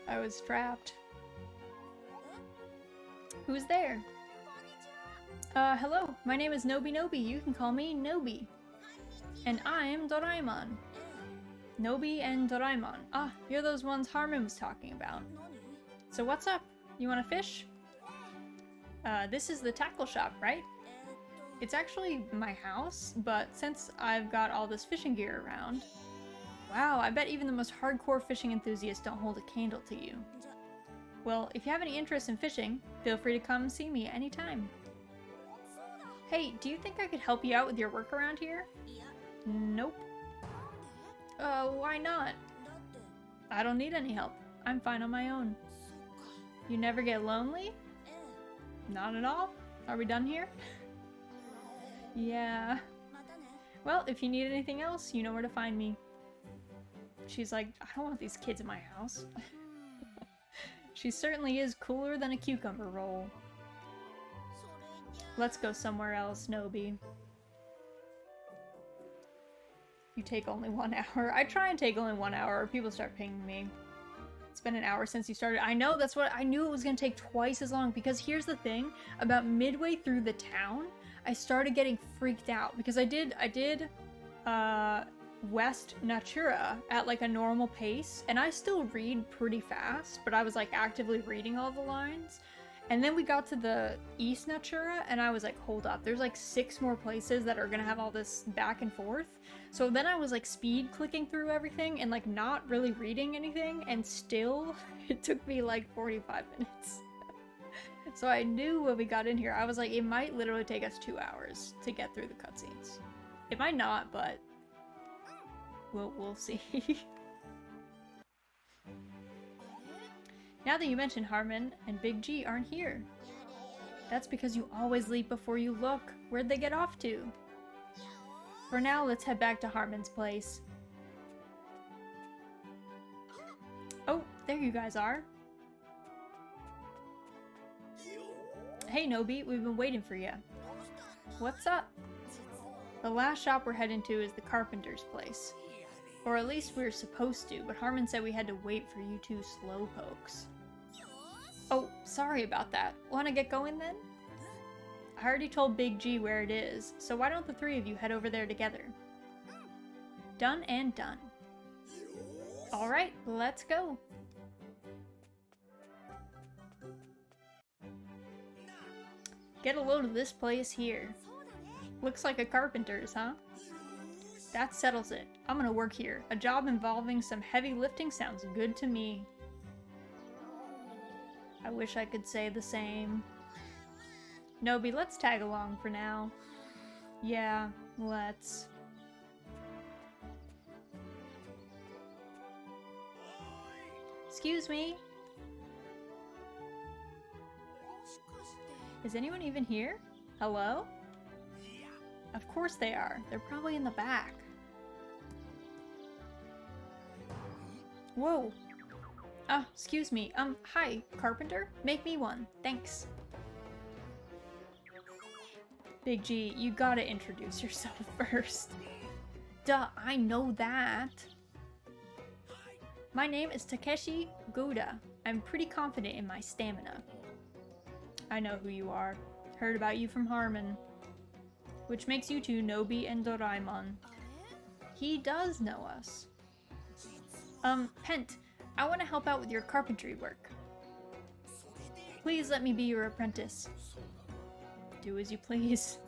I was trapped. Who's there? Hello. My name is Nobi Nobi. You can call me Nobi. And I'm Doraemon. Nobi and Doraemon. Ah, you're those ones Harmon was talking about. So what's up? You want to fish? This is the tackle shop, right? It's actually my house, but since I've got all this fishing gear around... Wow, I bet even the most hardcore fishing enthusiasts don't hold a candle to you. Well, if you have any interest in fishing, feel free to come see me anytime. Hey, do you think I could help you out with your work around here? Nope. Why not? I don't need any help. I'm fine on my own. You never get lonely? Not at all? Are we done here? Yeah. Well, if you need anything else, you know where to find me. She's like, I don't want these kids in my house. She certainly is cooler than a cucumber roll. Let's go somewhere else, Nobi. You take only 1 hour. I try and take only 1 hour, or people start pinging me. It's been an hour since you started. I know, that's what I knew. It was gonna take twice as long, because here's the thing. About midway through the town, I started getting freaked out, because I did West Natura at like a normal pace, and I still read pretty fast, but I was like actively reading all the lines, And then we got to the East Natura, and I was like, hold up, there's like 6 more places that are gonna have all this back and forth. So then I was like speed clicking through everything and like not really reading anything, and still it took me like 45 minutes. So I knew when we got in here, I was like, it might literally take us 2 hours to get through the cutscenes. It might not, but we'll see. Now that you mention Harmon and Big G aren't here. That's because you always leap before you look. Where'd they get off to? For now, let's head back to Harmon's place. Oh, there you guys are. Hey Nobi, we've been waiting for you. What's up? The last shop we're heading to is the Carpenter's place. Or at least we were supposed to, but Harmon said we had to wait for you two slowpokes. Oh, sorry about that. Wanna get going then? I already told Big G where it is, so why don't the 3 of you head over there together? Done and done. Alright, let's go. Get a load of this place here. Looks like a carpenter's, huh? That settles it. I'm gonna work here. A job involving some heavy lifting sounds good to me. I wish I could say the same. Nobi, let's tag along for now. Yeah, let's. Excuse me? Is anyone even here? Hello? Of course they are. They're probably in the back. Whoa. Excuse me. Hi, Carpenter? Make me one. Thanks. Big G, you gotta introduce yourself first. Duh, I know that. My name is Takeshi Goda. I'm pretty confident in my stamina. I know who you are. Heard about you from Harmon. Which makes you two Nobi and Doraemon. He does know us. Pent, I want to help out with your carpentry work. Please let me be your apprentice. Do as you please.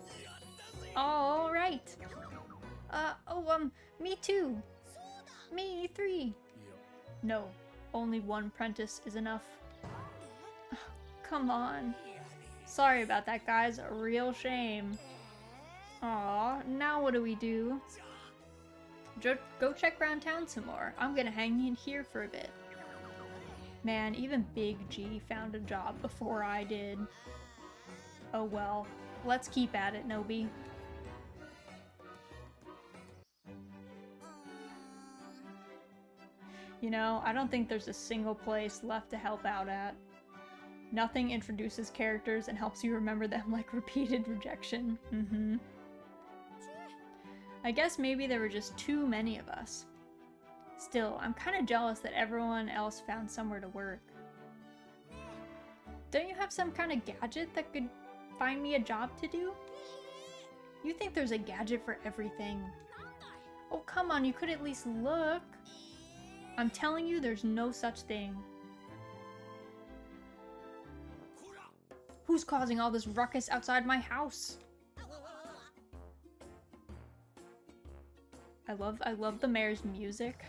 Alright. Me too. Me 3. No, only one apprentice is enough. Come on. Sorry about that, guys. A real shame. Aw, now what do we do? Go check around town some more. I'm gonna hang in here for a bit. Man, even Big G found a job before I did. Oh well. Let's keep at it, Nobi. You know, I don't think there's a single place left to help out at. Nothing introduces characters and helps you remember them like repeated rejection. I guess maybe there were just too many of us. Still, I'm kind of jealous that everyone else found somewhere to work. Don't you have some kind of gadget that could find me a job to do? You think there's a gadget for everything. Oh, come on, you could at least look. I'm telling you, there's no such thing. Who's causing all this ruckus outside my house? I love the mayor's music.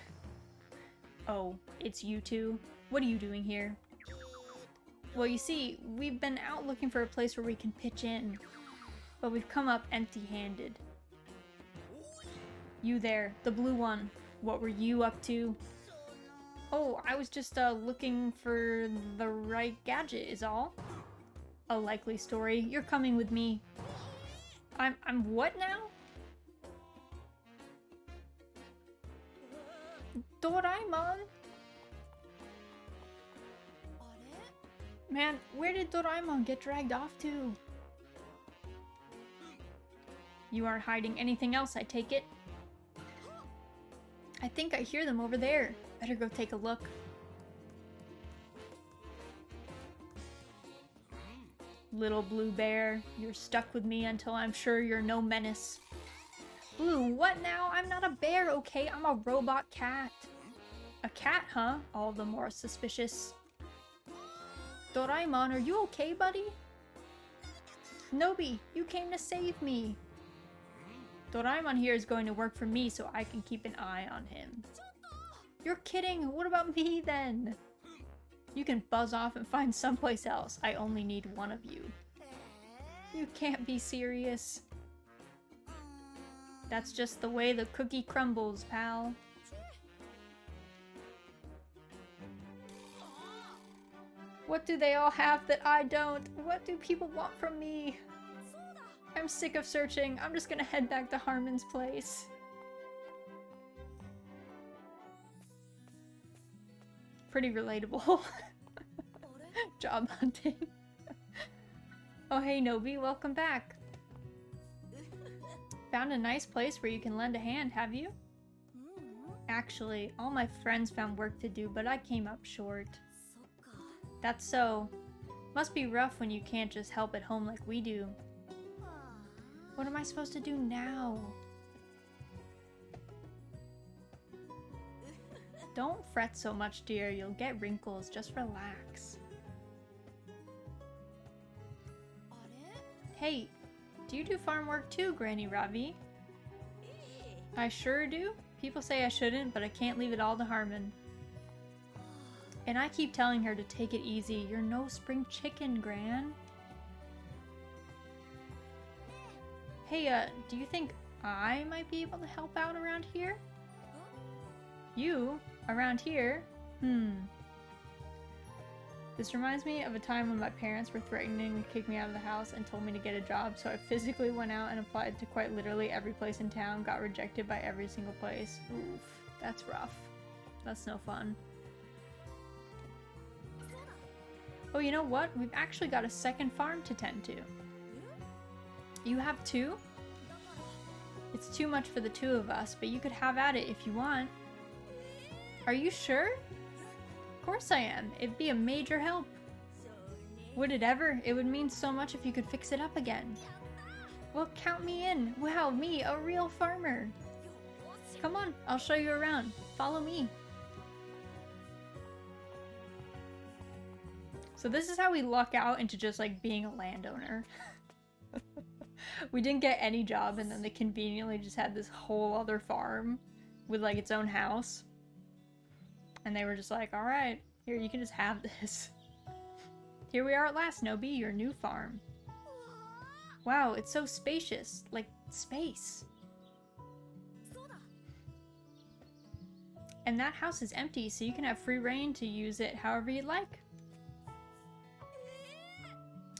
Oh, it's you two. What are you doing here? Well, you see, we've been out looking for a place where we can pitch in, but we've come up empty-handed. You there, the blue one. What were you up to? Oh, I was just looking for the right gadget is all. A likely story. You're coming with me. I'm what now? Doraemon? Man, where did Doraemon get dragged off to? You aren't hiding anything else, I take it? I think I hear them over there. Better go take a look. Little blue bear, you're stuck with me until I'm sure you're no menace. Blue, what now? I'm not a bear, okay? I'm a robot cat. A cat, huh? All the more suspicious. Doraemon, are you okay, buddy? Nobi, you came to save me. Doraemon here is going to work for me so I can keep an eye on him. You're kidding! What about me then? You can buzz off and find someplace else. I only need one of you. You can't be serious. That's just the way the cookie crumbles, pal. What do they all have that I don't? What do people want from me? I'm sick of searching. I'm just gonna head back to Harmon's place. Pretty relatable. Job hunting. Oh hey Nobi, welcome back. Found a nice place where you can lend a hand, have you? Actually, all my friends found work to do, but I came up short. That's so. Must be rough when you can't just help at home like we do. What am I supposed to do now? Don't fret so much, dear. You'll get wrinkles. Just relax. Hey, do you do farm work too, Granny Ravi? I sure do. People say I shouldn't, but I can't leave it all to Harmon. And I keep telling her to take it easy. You're no spring chicken, Gran. Hey, do you think I might be able to help out around here? You? Around here? This reminds me of a time when my parents were threatening to kick me out of the house and told me to get a job, so I physically went out and applied to quite literally every place in town, got rejected by every single place. Oof, that's rough. That's no fun. Oh, you know what? We've actually got a second farm to tend to. You have two? It's too much for the two of us, but you could have at it if you want. Are you sure? Of course I am. It'd be a major help. Would it ever? It would mean so much if you could fix it up again. Well, count me in. Wow, me, a real farmer. Come on, I'll show you around. Follow me. So this is how we luck out into just like being a landowner. We didn't get any job and then they conveniently just had this whole other farm with like its own house. And they were just like, all right, here, you can just have this. Here we are at last, Nobi, your new farm. Wow, it's so spacious, like space. And that house is empty, so you can have free reign to use it however you'd like.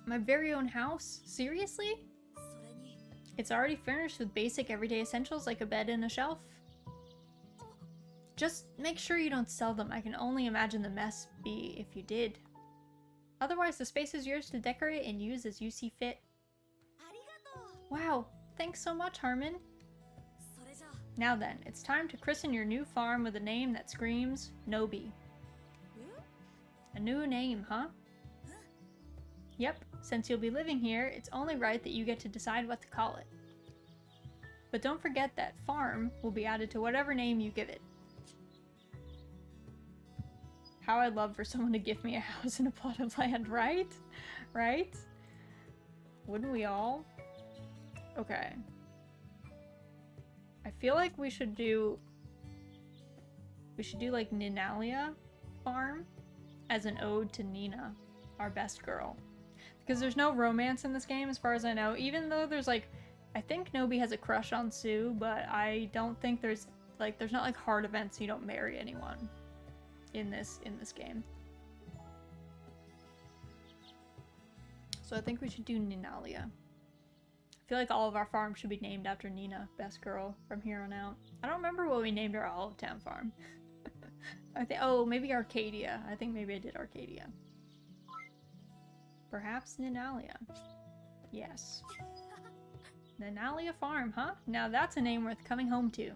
My very own house? Seriously? It's already furnished with basic everyday essentials like a bed and a shelf. Just make sure you don't sell them. I can only imagine the mess be if you did. Otherwise, the space is yours to decorate and use as you see fit. Wow, thanks so much, Harmon. Now then, it's time to christen your new farm with a name that screams Nobi. A new name, huh? Yep, since you'll be living here, it's only right that you get to decide what to call it. But don't forget that farm will be added to whatever name you give it. How I'd love for someone to give me a house and a plot of land, right? Right? Wouldn't we all? Okay. I feel like we should do like Ninalia farm as an ode to Nina, our best girl. Because there's no romance in this game as far as I know, even though there's like, I think Nobi has a crush on Sue, but I don't think there's not like hard events so you don't marry anyone in this game. So I think we should do Ninalia. I feel like all of our farms should be named after Nina, best girl, from here on out. I don't remember what we named our Olive Town farm. I think, oh, maybe Arcadia. I think maybe I did Arcadia. Perhaps Ninalia. Yes. Ninalia Farm, huh? Now that's a name worth coming home to.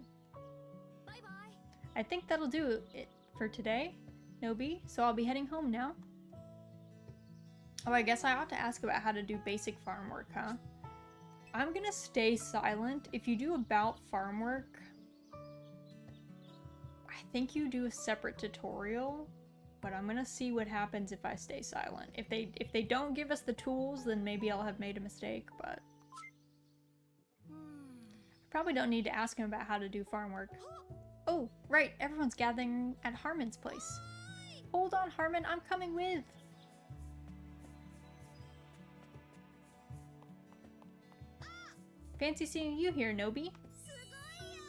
Bye-bye. I think that'll do it for today, Nobi, so I'll be heading home now. Oh, I guess I ought to ask about how to do basic farm work, huh? I'm gonna stay silent. If you do about farm work, I think you do a separate tutorial. But I'm gonna see what happens if I stay silent. If they don't give us the tools, then maybe I'll have made a mistake, but... I probably don't need to ask him about how to do farm work. Oh, right, everyone's gathering at Harmon's place. Hold on, Harmon, I'm coming with! Fancy seeing you here, Nobi.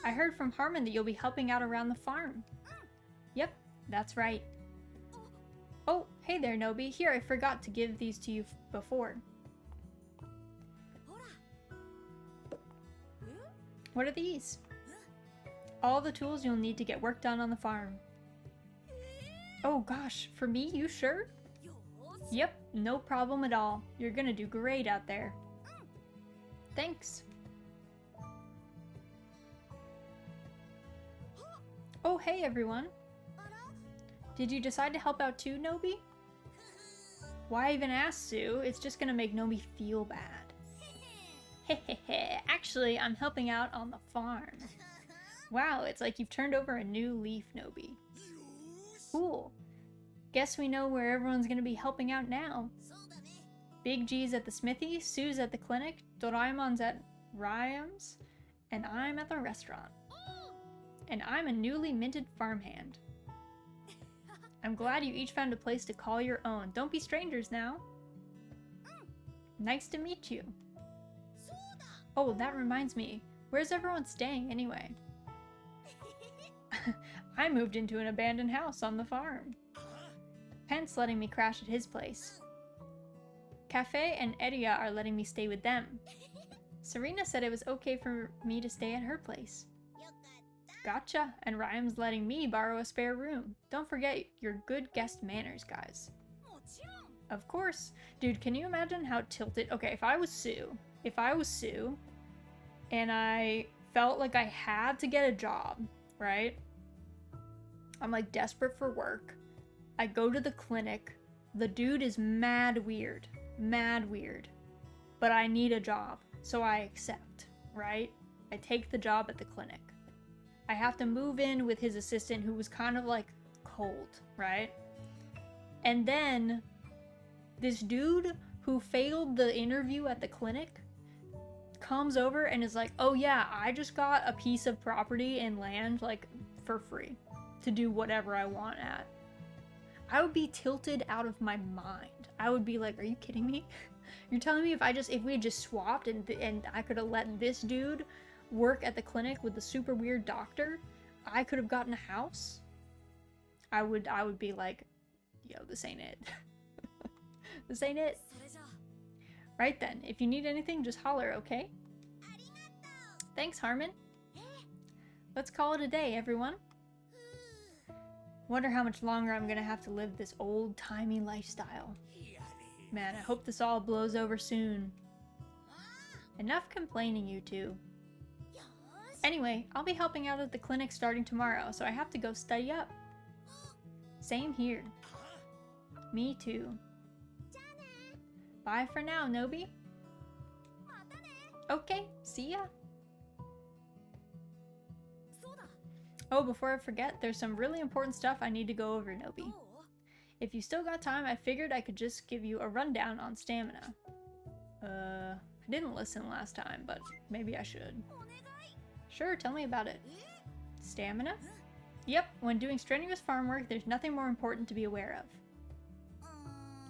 I heard from Harmon that you'll be helping out around the farm. Yep, that's right. Oh, hey there, Nobi. Here, I forgot to give these to you before. What are these? All the tools you'll need to get work done on the farm. Oh gosh, for me, you sure? Yep, no problem at all. You're gonna do great out there. Thanks. Oh, hey everyone. Did you decide to help out too, Nobi? Why even ask, Sue? It's just gonna make Nobi feel bad. Hehehe, actually, I'm helping out on the farm. Wow, it's like you've turned over a new leaf, Nobi. Cool. Guess we know where everyone's gonna be helping out now. Big G's at the smithy, Sue's at the clinic, Doraemon's at Riichi's, and I'm at the restaurant. And I'm a newly minted farmhand. I'm glad you each found a place to call your own. Don't be strangers now. Nice to meet you. Oh, that reminds me. Where's everyone staying anyway? I moved into an abandoned house on the farm. Pent's letting me crash at his place. Cafe and Eria are letting me stay with them. Serena said it was okay for me to stay at her place. Gotcha, and Ryan's letting me borrow a spare room. Don't forget your good guest manners, guys. Of course. Dude, can you imagine how tilted... Okay, if I was Sue, and I felt like I had to get a job, right? I'm like desperate for work. I go to the clinic. The dude is mad weird. But I need a job, so I accept, right? I take the job at the clinic. I have to move in with his assistant who was kind of like cold, right? And then this dude who failed the interview at the clinic comes over and is like, oh yeah, I just got a piece of property and land like for free to do whatever I want at. I would be tilted out of my mind. I would be like, are you kidding me? You're telling me if we had just swapped and I could have let this dude work at the clinic with the super weird doctor, I could have gotten a house? I would be like, yo, this ain't it. This ain't it. Right then, if you need anything, just holler, okay? Thanks, Harmon. Let's call it a day, everyone. Wonder how much longer I'm gonna have to live this old-timey lifestyle. Man, I hope this all blows over soon. Enough complaining, you two. Anyway, I'll be helping out at the clinic starting tomorrow, so I have to go study up. Same here. Me too. Bye for now, Nobi. Okay, see ya. Oh, before I forget, there's some really important stuff I need to go over, Nobi. If you still got time, I figured I could just give you a rundown on stamina. I didn't listen last time, but maybe I should. Sure, tell me about it. Stamina? Yep, when doing strenuous farm work, there's nothing more important to be aware of.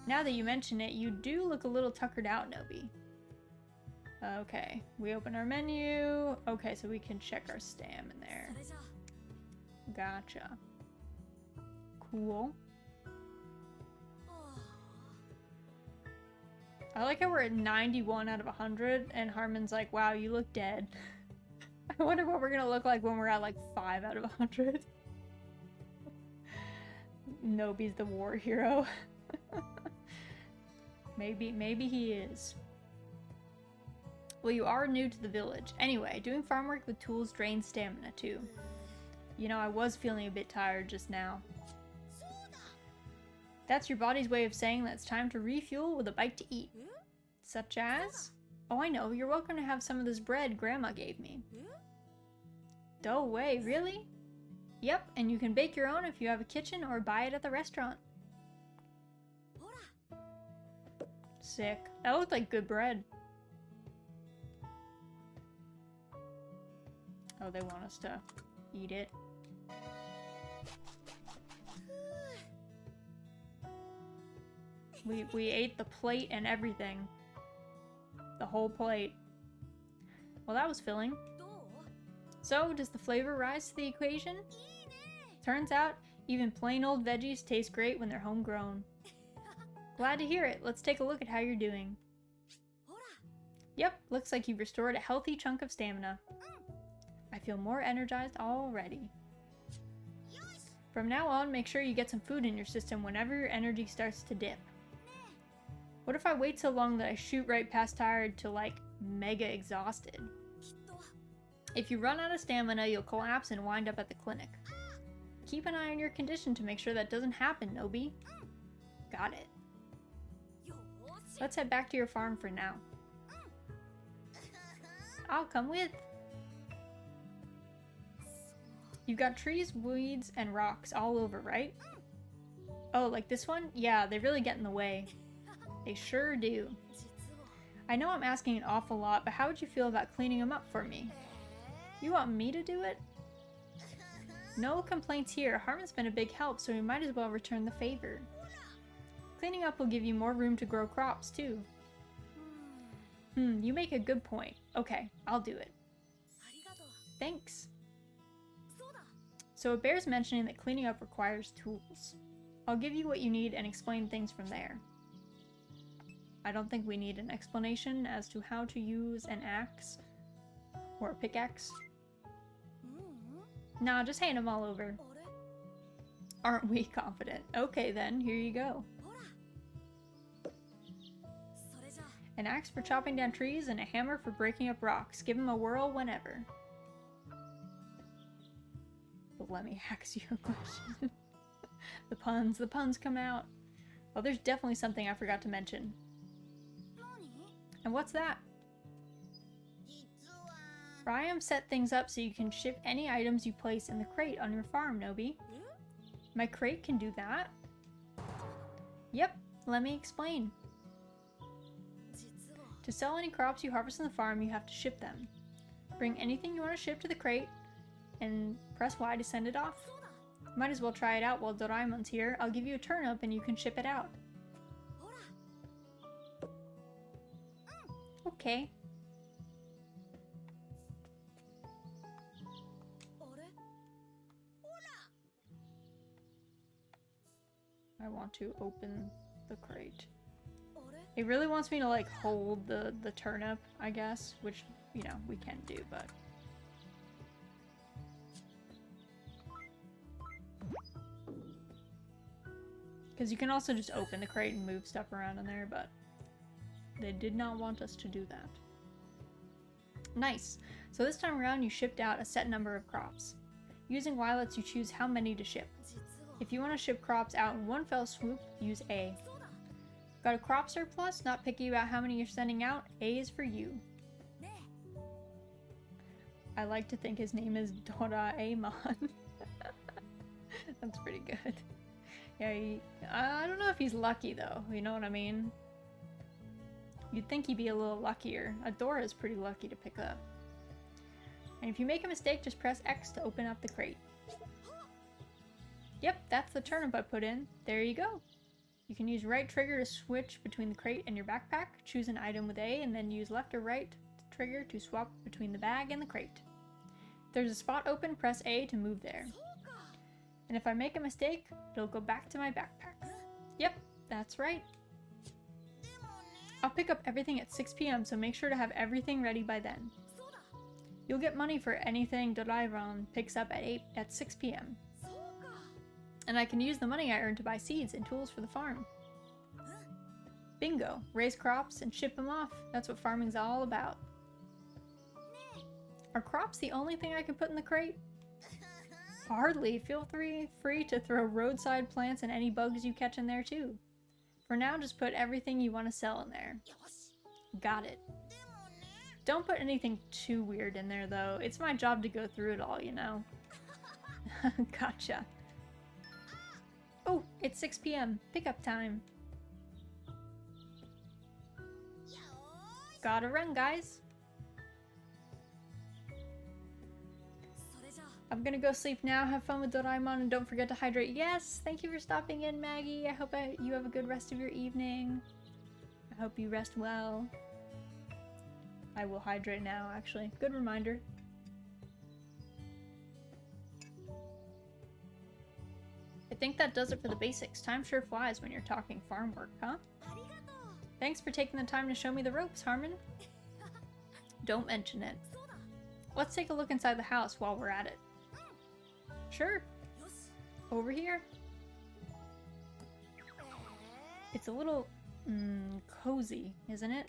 Now that you mention it, you do look a little tuckered out, Nobi. Okay, we open our menu. Okay, so we can check our stamina there. Gotcha. Cool. I like how we're at 91 out of 100, and Harmon's like, wow, you look dead. I wonder what we're gonna look like when we're at like 5 out of 100. Nobi's the war hero. Maybe he is. Well, you are new to the village. Anyway, doing farm work with tools drains stamina too. You know, I was feeling a bit tired just now. That's your body's way of saying that it's time to refuel with a bite to eat. Such as? Oh, I know. You're welcome to have some of this bread Grandma gave me. No way, really? Yep, and you can bake your own if you have a kitchen or buy it at the restaurant. Sick. That looked like good bread. Oh, they want us to eat it. We ate the plate and everything. The whole plate. Well, that was filling. So, does the flavor rise to the equation? Turns out, even plain old veggies taste great when they're homegrown. Glad to hear it. Let's take a look at how you're doing. Yep, looks like you've restored a healthy chunk of stamina. I feel more energized already. From now on, make sure you get some food in your system whenever your energy starts to dip. What if I wait so long that I shoot right past tired to like mega exhausted? If you run out of stamina, you'll collapse and wind up at the clinic. Keep an eye on your condition to make sure that doesn't happen, Nobi. Got it. Let's head back to your farm for now. I'll come with. You've got trees, weeds, and rocks all over, right? Oh, like this one? Yeah, they really get in the way. They sure do. I know I'm asking an awful lot, but how would you feel about cleaning them up for me? You want me to do it? No complaints here. Harmon's been a big help, so we might as well return the favor. Cleaning up will give you more room to grow crops, too. You make a good point. Okay, I'll do it. Thanks. So it bears mentioning that cleaning up requires tools. I'll give you what you need and explain things from there. I don't think we need an explanation as to how to use an axe or a pickaxe. Nah, just hand them all over. Aren't we confident? Okay then, here you go. An axe for chopping down trees and a hammer for breaking up rocks. Give him a whirl whenever. But let me ask you a question. The puns come out. Oh, there's definitely something I forgot to mention. And what's that? Ryam set things up so you can ship any items you place in the crate on your farm, Nobi. My crate can do that? Yep, let me explain. To sell any crops you harvest on the farm, you have to ship them. Bring anything you want to ship to the crate and press Y to send it off. Might as well try it out while Doraemon's here. I'll give you a turnip and you can ship it out. Okay. I want to open the crate. It really wants me to like hold the turnip, I guess, which, you know, we can do, but... Because you can also just open the crate and move stuff around in there, but they did not want us to do that. Nice. So this time around you shipped out a set number of crops. Using Y lets you choose how many to ship. If you want to ship crops out in one fell swoop, use A. Got a crop surplus? Not picky about how many you're sending out? A is for you. I like to think his name is Doraemon. That's pretty good. Yeah, I don't know if he's lucky though, you know what I mean? You'd think he'd be a little luckier. Adora is pretty lucky to pick up. And if you make a mistake, just press X to open up the crate. Yep, that's the turnip I put in. There you go. You can use right trigger to switch between the crate and your backpack. Choose an item with A and then use left or right trigger to swap between the bag and the crate. If there's a spot open, press A to move there. And if I make a mistake, it'll go back to my backpack. Yep, that's right. I'll pick up everything at 6 p.m, so make sure to have everything ready by then. You'll get money for anything Doraemon picks up at 6 p.m. And I can use the money I earned to buy seeds and tools for the farm. Bingo! Raise crops and ship them off. That's what farming's all about. Are crops the only thing I can put in the crate? Hardly. Feel free to throw roadside plants and any bugs you catch in there too. For now, just put everything you want to sell in there. Got it. Don't put anything too weird in there though. It's my job to go through it all, you know. Gotcha. Oh, it's 6 p.m. Pickup time. Gotta run, guys. I'm gonna go sleep now. Have fun with Doraemon and don't forget to hydrate. Yes, thank you for stopping in, Maggie. I hope you have a good rest of your evening. I hope you rest well. I will hydrate now, actually. Good reminder. I think that does it for the basics. Time sure flies when you're talking farm work, huh? Thanks for taking the time to show me the ropes, Harmon. Don't mention it. Let's take a look inside the house while we're at it. Sure. Over here. It's a little cozy, isn't it?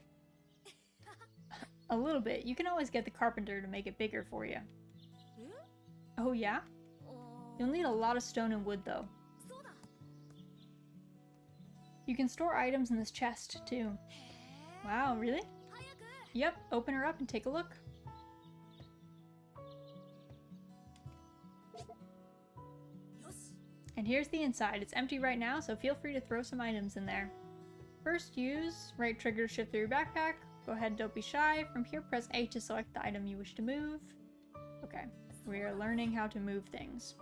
A little bit. You can always get the carpenter to make it bigger for you. Oh yeah? You'll need a lot of stone and wood though. You can store items in this chest too. Wow, really? Yep, open her up and take a look. And here's the inside. It's empty right now, so feel free to throw some items in there. First, use right trigger to shift through your backpack. Go ahead, don't be shy. From here, press A to select the item you wish to move. Okay, we are learning how to move things.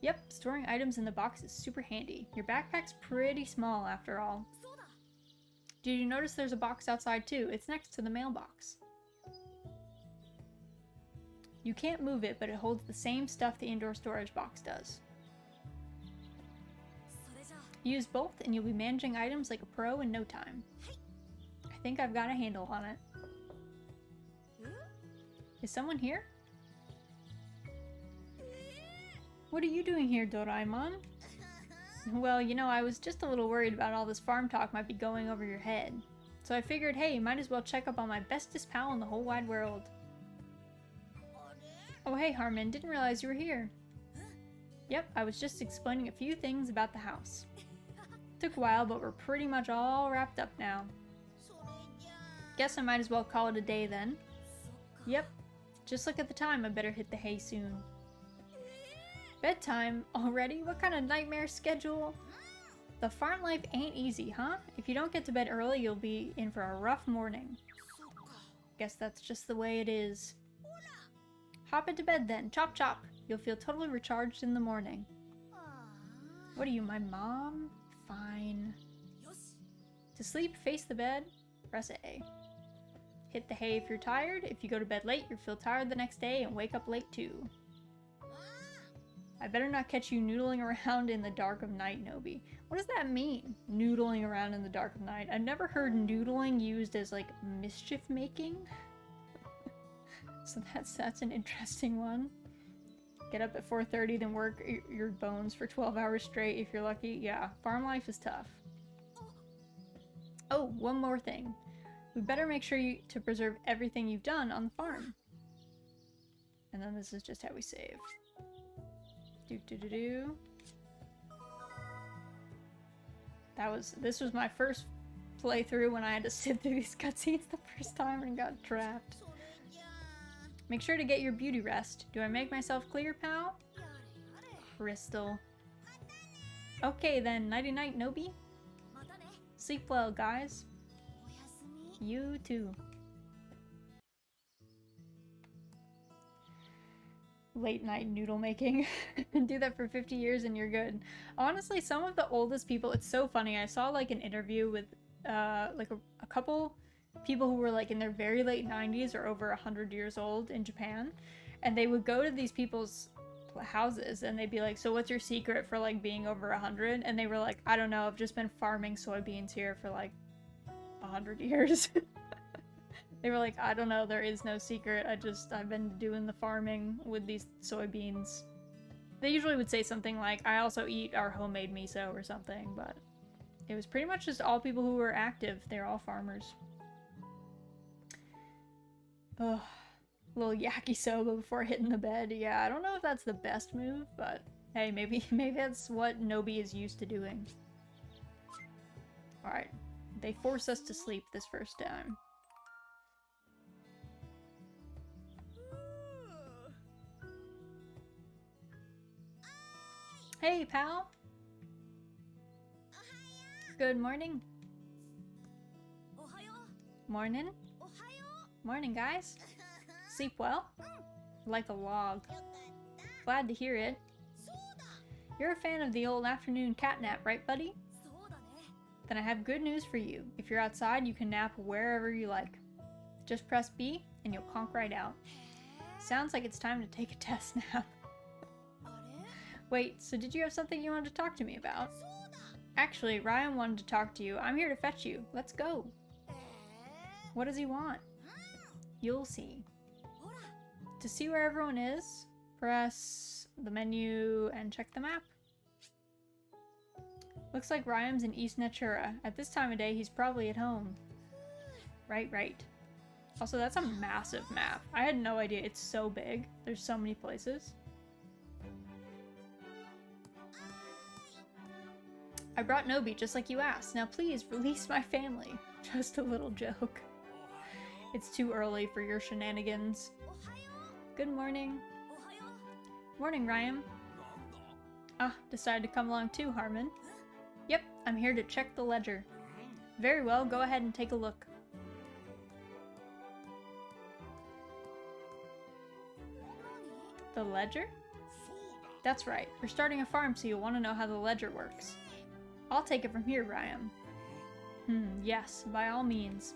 Yep, storing items in the box is super handy. Your backpack's pretty small after all. Did you notice there's a box outside too? It's next to the mailbox. You can't move it, but it holds the same stuff the indoor storage box does. Use both and you'll be managing items like a pro in no time. I think I've got a handle on it. Is someone here? What are you doing here, Doraemon? Well, you know, I was just a little worried about all this farm talk might be going over your head. So I figured, hey, might as well check up on my bestest pal in the whole wide world. Oh hey, Harmon, didn't realize you were here. Yep, I was just explaining a few things about the house. Took a while, but we're pretty much all wrapped up now. Guess I might as well call it a day then. Yep, just look at the time, I better hit the hay soon. Bedtime? Already? What kind of nightmare schedule? The farm life ain't easy, huh? If you don't get to bed early, you'll be in for a rough morning. Guess that's just the way it is. Hop into bed then. Chop chop. You'll feel totally recharged in the morning. What are you, my mom? Fine. To sleep, face the bed. Press A. Hit the hay if you're tired. If you go to bed late, you'll feel tired the next day and wake up late too. I better not catch you noodling around in the dark of night, Nobi. What does that mean? Noodling around in the dark of night. I've never heard noodling used as like mischief making. So that's an interesting one. Get up at 4:30, then work your bones for 12 hours straight if you're lucky. Yeah, farm life is tough. Oh, one more thing. We better make sure to preserve everything you've done on the farm. And then this is just how we save. This was my first playthrough when I had to sit through these cutscenes the first time and got trapped. Make sure to get your beauty rest. Do I make myself clear, pal? Crystal. Okay then, nighty night, Nobi. Sleep well, guys. You too. Late night noodle making. Do that for 50 years and you're good. Honestly, some of the oldest people, it's so funny. I saw like an interview with like a couple people who were like in their very late 90s or over 100 years old in Japan, and they would go to these people's houses and they'd be like, so what's your secret for like being over 100? And they were like, I don't know, I've just been farming soybeans here for like 100 years. They were like, I don't know, there is no secret, I've been doing the farming with these soybeans. They usually would say something like, I also eat our homemade miso or something, but it was pretty much just all people who were active. They're all farmers. Ugh, a little yakisoba before hitting the bed. Yeah, I don't know if that's the best move, but hey, maybe that's what Nobi is used to doing. Alright, they force us to sleep this first time. Hey, pal! Good morning. Morning. Morning, guys. Sleep well? Like a log. Glad to hear it. You're a fan of the old afternoon cat nap, right, buddy? Then I have good news for you. If you're outside, you can nap wherever you like. Just press B, and you'll conk right out. Sounds like it's time to take a test nap. Wait, so did you have something you wanted to talk to me about? Actually, Ryan wanted to talk to you. I'm here to fetch you. Let's go. What does he want? You'll see. To see where everyone is, press the menu and check the map. Looks like Ryan's in East Natura. At this time of day, he's probably at home. Right. Also, that's a massive map. I had no idea it's so big. There's so many places. I brought Nobi just like you asked. Now please, release my family. Just a little joke. It's too early for your shenanigans. Good morning. Morning, Ryan. Ah, decided to come along too, Harmon. Yep, I'm here to check the ledger. Very well, go ahead and take a look. The ledger? That's right. We're starting a farm, so you'll want to know how the ledger works. I'll take it from here, Ryan. Yes, by all means.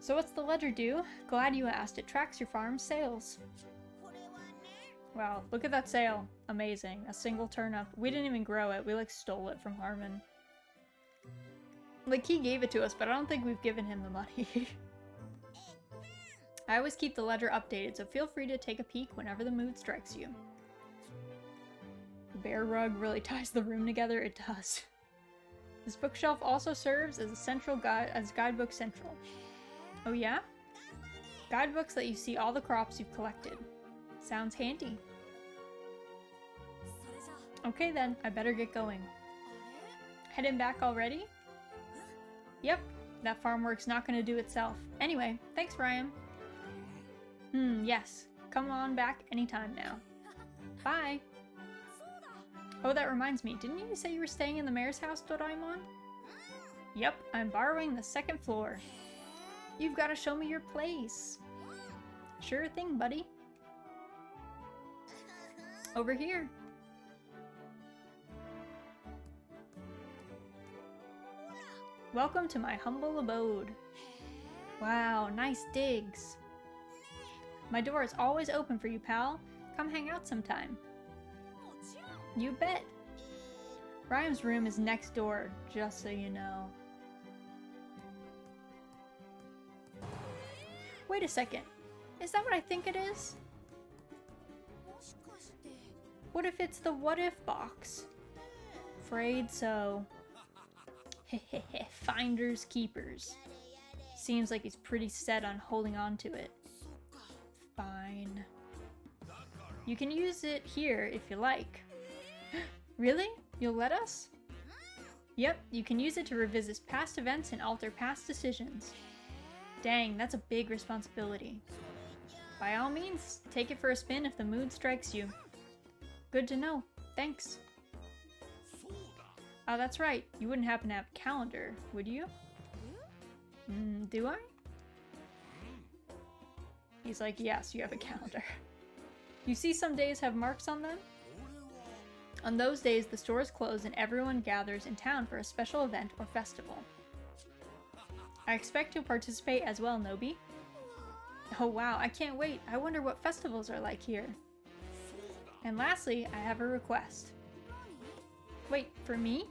So what's the ledger do? Glad you asked. It tracks your farm's sales. Wow, look at that sale. Amazing. A single turnip. We didn't even grow it. We like stole it from Harmon. Like he gave it to us, but I don't think we've given him the money. I always keep the ledger updated, so feel free to take a peek whenever the mood strikes you. The bear rug really ties the room together. It does. This bookshelf also serves as a central guidebook central. Oh yeah? Guidebooks let you see all the crops you've collected. Sounds handy. Okay then, I better get going. Heading back already? Yep, that farm work's not gonna do itself. Anyway, thanks Ryan. Yes. Come on back anytime now. Bye! Oh, that reminds me, didn't you say you were staying in the mayor's house, Doraemon? Yep, I'm borrowing the second floor. You've got to show me your place. Sure thing, buddy. Over here. Welcome to my humble abode. Wow, nice digs. My door is always open for you, pal. Come hang out sometime. You bet. Ryan's room is next door, just so you know. Wait a second. Is that what I think it is? What if it's the what if box? Afraid so. Hehehe, finders keepers. Seems like he's pretty set on holding on to it. Fine. You can use it here if you like. Really? You'll let us? Yep, you can use it to revisit past events and alter past decisions. Dang, that's a big responsibility. By all means, take it for a spin if the mood strikes you. Good to know. Thanks. Oh, that's right. You wouldn't happen to have a calendar, would you? Do I? He's like, yes, you have a calendar. You see some days have marks on them? On those days, the stores close and everyone gathers in town for a special event or festival. I expect you'll participate as well, Nobi. Oh wow, I can't wait. I wonder what festivals are like here. And lastly, I have a request. Wait, for me?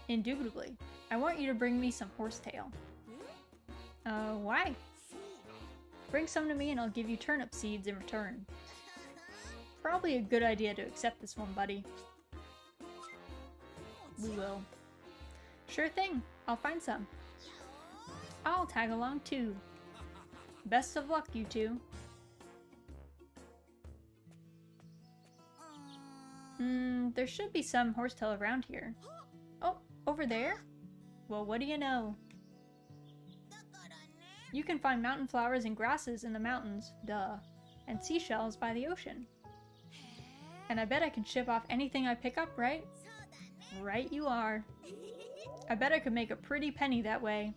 Indubitably. I want you to bring me some horsetail. Why? Bring some to me and I'll give you turnip seeds in return. Probably a good idea to accept this one, buddy. We will. Sure thing. I'll find some. I'll tag along too. Best of luck, you two. There should be some horsetail around here. Oh, over there? Well, what do you know? You can find mountain flowers and grasses in the mountains, duh, and seashells by the ocean. And I bet I can ship off anything I pick up, right? Right you are. I bet I could make a pretty penny that way.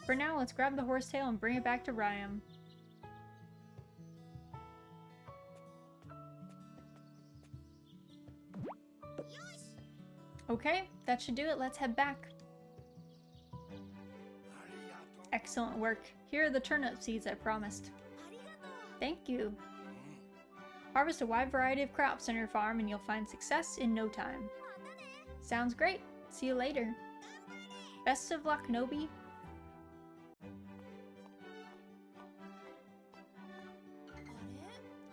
For now, let's grab the horsetail and bring it back to Ryam. Okay, that should do it. Let's head back. Excellent work. Here are the turnip seeds I promised. Thank you. Harvest a wide variety of crops on your farm and you'll find success in no time. Sounds great. See you later. Best of luck, Nobi.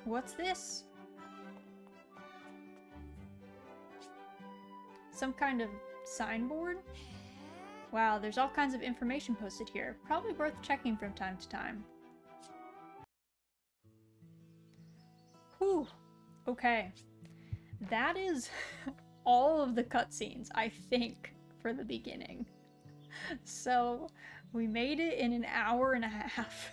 What's this? Some kind of signboard? Wow, there's all kinds of information posted here. Probably worth checking from time to time. Whew. Okay. That is all of the cutscenes, I think, for the beginning. So, we made it in an hour and a half.